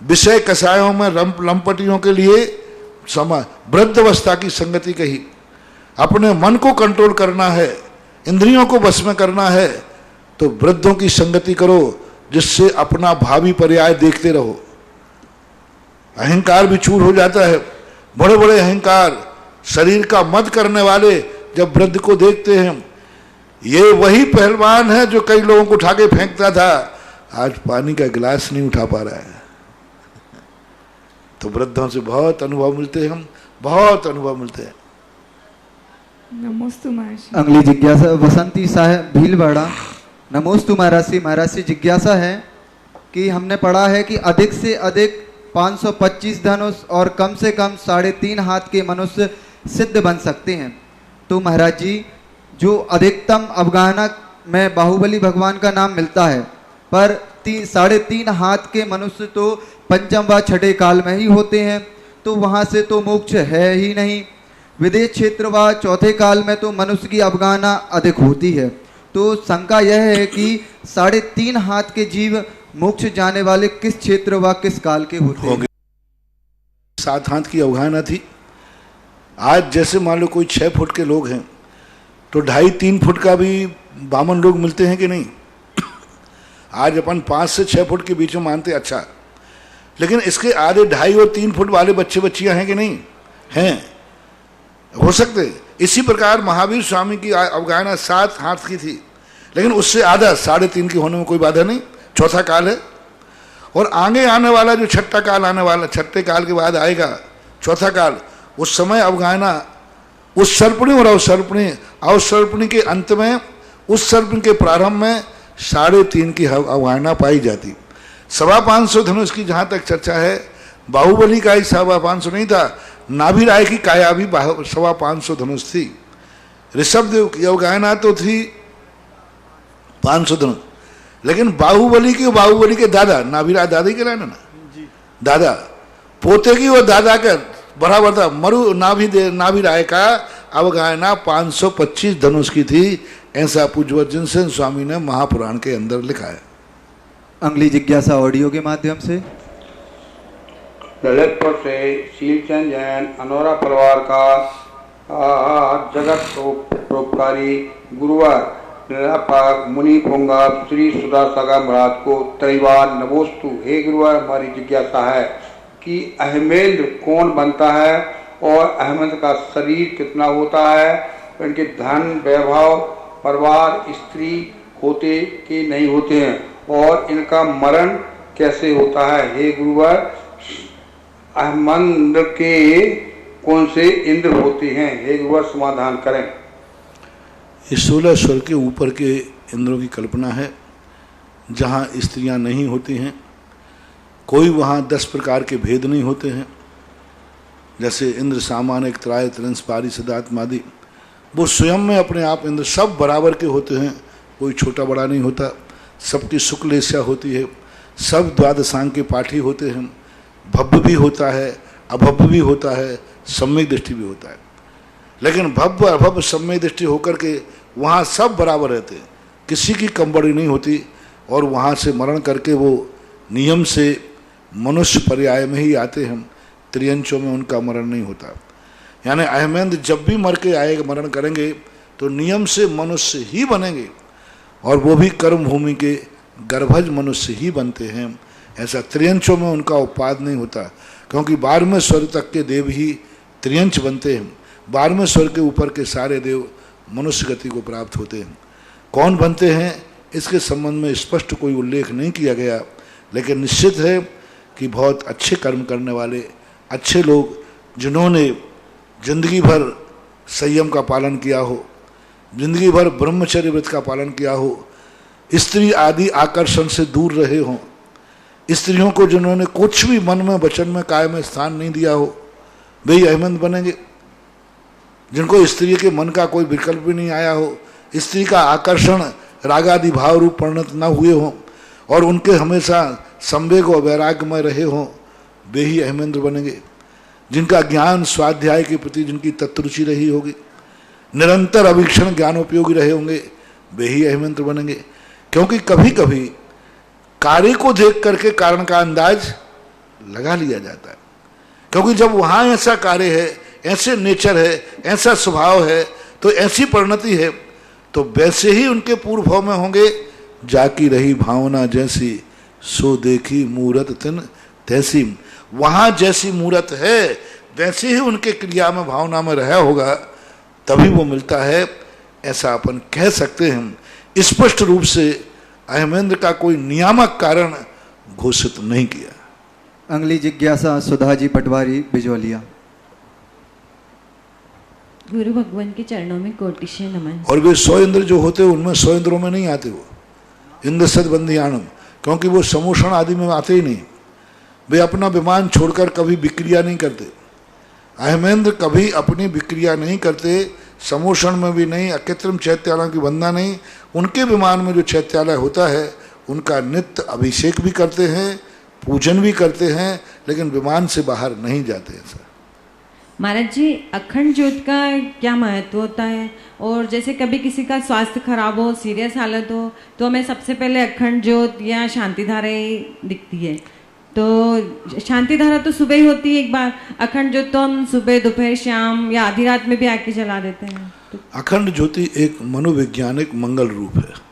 S2: विषय कसायों में लंपटियों के लिए वृद्धावस्था की संगति कही। अपने मन को कंट्रोल करना है, इंद्रियों को वश में करना है तो वृद्धों की संगति करो, जिससे अपना भावी पर्याय देखते रहो। अहंकार भी चूर हो जाता है। बड़े बड़े अहंकार, शरीर का मद करने वाले जब वृद्ध को देखते हैं, ये वही पहलवान है जो कई लोगों को उठा के फेंकता था, आज पानी का गिलास नहीं उठा पा रहा है। तो वृद्धों से बहुत अनुभव मिलते हैं, हम बहुत अनुभव मिलते हैं।
S8: नमोस्तु महर्षि।
S4: अगली जिज्ञासा वसंती साहब भीलवाड़ा। नमोस्तु महर्षि। महर्षि जिज्ञासा है कि हमने पढ़ा है कि अधिक से अधिक 525 धनुष और कम से कम 3.5 हाथ के मनुष्य सिद्ध बन सकते हैं। तो महाराज जी, जो अधिकतम अवगाहना में बाहुबली भगवान का नाम मिलता है, पर 3.5 हाथ के मनुष्य तो पंचम व छठे काल में ही होते हैं, तो वहाँ से तो मोक्ष है ही नहीं। विदेश क्षेत्र व चौथे काल में तो मनुष्य की अवगाहना अधिक होती है। तो शंका यह है कि 3.5 हाथ के जीव मोक्ष जाने वाले किस क्षेत्र व किस काल के होते हैं?
S2: 7 हाथ की अवगाहना थी। आज जैसे मान लो कोई 6 फुट के लोग हैं, तो 2.5-3 फुट का भी बामन लोग मिलते हैं कि नहीं? आज अपन 5 से 6 फुट के बीच में मानते, अच्छा, लेकिन इसके आधे 2.5 और 3 फुट वाले बच्चे बच्चियां हैं कि नहीं? हैं, हो सकते। इसी प्रकार महावीर स्वामी की अवगाहना 7 हाथ की थी, लेकिन उससे आधा 3.5 की होने में कोई बाधा नहीं। चौथा काल है, और आगे आने वाला जो छठा काल आने वाला, छठे काल के बाद आएगा चौथा काल, उस समय अवगाहना उस सर्पणी और अवसर्पणी के अंत में, उस सर्पणी के प्रारंभ में 3.5 की अवगाहना पाई जाती। 525 धनुष की जहाँ तक चर्चा है, बाहुबली का ही 525 नहीं था, नाभि राय की काया भी 525 धनुष थी। ऋषभदेव की अवगाहना तो थी 500 धनुष, लेकिन बाहुबली के दादा, नाभि राय दादा ही कहलाना ना, दादा पोते की और दादा का बराबर था। नाभि राय का अवगाहना 525 धनुष की थी, ऐसा पूज्यवत सेन स्वामी ने महापुराण के अंदर लिखा है।
S4: अगली जिज्ञासा ऑडियो के माध्यम से।
S9: ललितपुर से शीलचंद जैन अनोरा परिवार का जगत परोपकारी गुरुवार निरापक मुनि पुंगा श्री सुधा सागर महाराज को त्रिवार नमोस्तु। हे गुरुवार, हमारी जिज्ञासा है कि अहमेंद्र कौन बनता है और अहमद का शरीर कितना होता है, इनके धन वैभव परिवार स्त्री होते कि नहीं होते हैं, और इनका मरण कैसे होता है। हे गुरुवार, अहमद के कौन से इंद्र होते हैं, हे गुरुवार समाधान करें।
S2: ये 16 स्वर के ऊपर के इंद्रों की कल्पना है, जहाँ स्त्रियाँ नहीं होती हैं। कोई वहाँ 10 प्रकार के भेद नहीं होते हैं, जैसे इंद्र सामान एक त्राय त्रिंश पारी सदात्मादि, वो स्वयं में अपने आप इंद्र सब बराबर के होते हैं, कोई छोटा बड़ा नहीं होता, सबकी शुक्लेशा होती है, सब द्वादशांग के पाठी होते हैं, भव्य भी होता है, अभव्य भी होता है, सम्यक दृष्टि भी होता है। लेकिन भव्य अभव्य सम्यक दृष्टि होकर के वहाँ सब बराबर रहते हैं, किसी की कम बड़ी नहीं होती, और वहाँ से मरण करके वो नियम से मनुष्य पर्याय में ही आते हैं, त्रियंचों में उनका मरण नहीं होता। यानी अहमेंद्र जब भी मर के आएगा, मरण करेंगे तो नियम से मनुष्य ही बनेंगे, और वो भी कर्म भूमि के गर्भज मनुष्य ही बनते हैं। ऐसा त्रियंचों में उनका उत्पाद नहीं होता, क्योंकि 12वें स्वर तक के देव ही त्रियंच बनते हैं। 12वें स्वर के ऊपर के सारे देव मनुष्य गति को प्राप्त होते हैं। कौन बनते हैं इसके संबंध में स्पष्ट कोई उल्लेख नहीं किया गया, लेकिन निश्चित है कि बहुत अच्छे कर्म करने वाले अच्छे लोग, जिन्होंने जिंदगी भर संयम का पालन किया हो, जिंदगी भर ब्रह्मचर्य व्रत का पालन किया हो, स्त्री आदि आकर्षण से दूर रहे हों, स्त्रियों को जिन्होंने कुछ भी मन में वचन में काय में स्थान नहीं दिया हो, वे अहमद बनेंगे। जिनको स्त्री के मन का कोई विकल्प भी नहीं आया हो, स्त्री का आकर्षण रागादि भाव रूप परिणत न हुए हों, और उनके हमेशा संवेग और वैराग्य में रहे हों, वे ही अहमेंद्र बनेंगे। जिनका ज्ञान स्वाध्याय के प्रति जिनकी तत्रुचि रही होगी, निरंतर अवीक्षण ज्ञानोपयोगी रहे होंगे, वे ही अहमेंद्र बनेंगे। क्योंकि कभी कभी कार्य को देख करके कारण का अंदाज लगा लिया जाता है, क्योंकि जब वहाँ ऐसा कार्य है, ऐसे नेचर है, ऐसा स्वभाव है, तो ऐसी परिणति है, तो वैसे ही उनके पूर्व भाव में होंगे। जाकी रही भावना जैसी सो देखी मूरत तिन तैसी, वहाँ जैसी मूरत है वैसे ही उनके क्रिया में भावना में रहा होगा, तभी वो मिलता है, ऐसा अपन कह सकते हैं। स्पष्ट रूप से अहमेंद्र का कोई नियामक कारण घोषित नहीं किया।
S4: अगली जिज्ञासा सुधाजी पटवारी बिजोलिया।
S10: गुरु भगवान के चरणों में कोटिशय नमन।
S2: और वे 100 इंद्र जो होते हैं उनमें 100 इंद्रों में नहीं आते वो इंद्र सदबंदियाणम, क्योंकि वो समोषण आदि में आते ही नहीं। वे अपना विमान छोड़कर कभी विक्रिया नहीं करते। अहमेंद्र कभी अपनी विक्रिया नहीं करते, समोषण में भी नहीं, अकृत्रिम चैत्यालयों की वंदना नहीं। उनके विमान में जो चैत्यालय होता है उनका नित्य अभिषेक भी करते हैं, पूजन भी करते हैं, लेकिन विमान से बाहर नहीं जाते हैं सर।
S10: महाराज जी, अखंड ज्योत का क्या महत्व होता है? और जैसे कभी किसी का स्वास्थ्य खराब हो, सीरियस हालत हो, तो हमें सबसे पहले अखंड ज्योत या शांति धारा ही दिखती है। तो शांति धारा तो सुबह ही होती है एक बार, अखंड ज्योत तो हम सुबह, दोपहर, शाम या आधी रात में भी आके जला देते हैं। तो
S2: अखंड ज्योति एक मनोवैज्ञानिक मंगल रूप है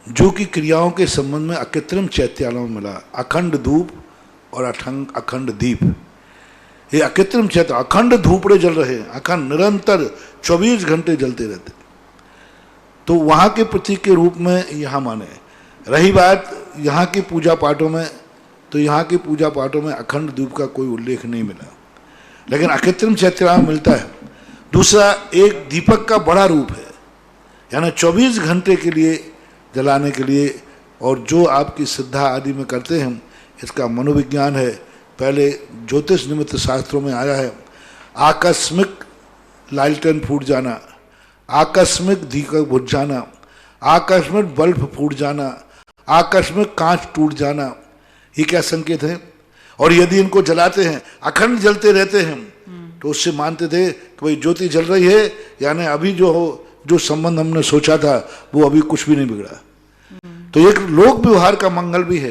S2: जो कि क्रियाओं के संबंध में अकृत्रिम चैत्यालयों में मिला। अखंड धूप और अखंड दीप, ये अकृत्रिम चैत्य, अखंड धूपड़े जल रहे हैं, अखंड निरंतर 24 घंटे जलते रहते, तो वहाँ के प्रतीक के रूप में यहाँ माने। रही बात यहाँ की पूजा पाठों में, तो यहाँ की पूजा पाठों में अखंड धूप का कोई उल्लेख नहीं मिला, लेकिन अकृत्रिम चैत्य में मिलता है। दूसरा, एक दीपक का बड़ा रूप है, यानी 24 घंटे के लिए जलाने के लिए, और जो आपकी श्रद्धा आदि में करते हैं, इसका मनोविज्ञान है। पहले ज्योतिष निमित्त शास्त्रों में आया है, आकस्मिक लालटेन फूट जाना, आकस्मिक दीपक बुझ जाना, आकस्मिक बल्ब फूट जाना, आकस्मिक कांच टूट जाना, ये क्या संकेत है? और यदि इनको जलाते हैं, अखंड जलते रहते हैं, तो उससे मानते थे कि भाई ज्योति जल रही है, यानी अभी जो संबंध हमने सोचा था वो अभी कुछ भी नहीं बिगड़ा। तो एक लोक व्यवहार का मंगल भी है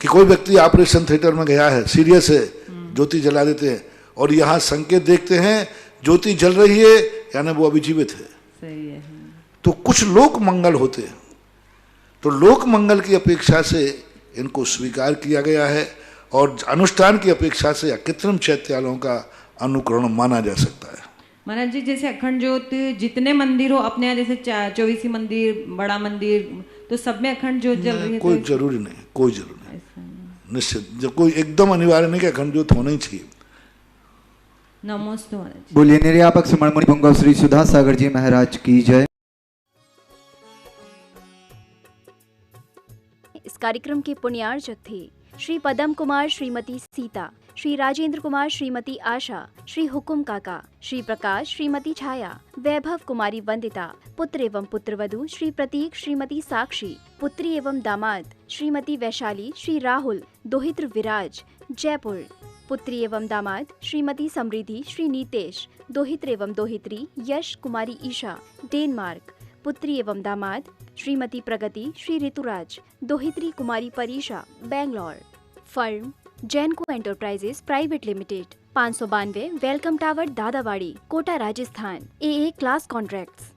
S2: कि कोई व्यक्ति ऑपरेशन थिएटर में गया है, सीरियस है, ज्योति जला देते हैं, और यहाँ संकेत देखते हैं ज्योति जल रही है, यानी वो अभी जीवित है।
S10: सही है।
S2: तो कुछ लोक मंगल होते हैं, तो लोक मंगल की अपेक्षा से इनको स्वीकार किया गया है, और अनुष्ठान की अपेक्षा से अकृत्रिम चैत्यालयों का अनुकरण माना जा सकता है।
S10: महाराज जी, जैसे अखंड ज्योत जितने मंदिर हो अपने यहाँ, जैसे 24 मंदिर, बड़ा मंदिर, तो सब में अखंड ज्योत जल रही है?
S2: कोई जरूरी नहीं, कोई जरूरी नहीं, निश्चित जब कोई एकदम अनिवार्य नहीं कि अखंड ज्योत होना ही चाहिए।
S10: नमस्ते महाराज।
S4: बोलिए निर्यापक श्रमण मुनि पुंगव श्री सुधा सागर जी महाराज की जय।
S1: इस कार्यक्रम के पुण्यार्चक थे श्री पदम कुमार श्रीमती सीता, श्री राजेंद्र कुमार श्रीमती आशा, श्री हुकुम काका, श्री प्रकाश श्रीमती छाया, वैभव कुमारी वंदिता, पुत्र एवं पुत्रवधू श्री प्रतीक श्रीमती साक्षी, पुत्री एवं दामाद श्रीमती वैशाली, श्री राहुल, दोहित्र विराज जयपुर, पुत्री एवं दामाद श्रीमती समृद्धि, श्री नीतेश, दोहित्र एवं दोहित्री यश कुमारी ईशा डेनमार्क, पुत्री एवं दामाद श्रीमती प्रगति, श्री ऋतुराज, दोहित्री Kumari Parisha Bangalore. Firm Jainco enterprises private limited, 592 welcome tower Dadawadi, Kota Rajasthan. AA class contracts.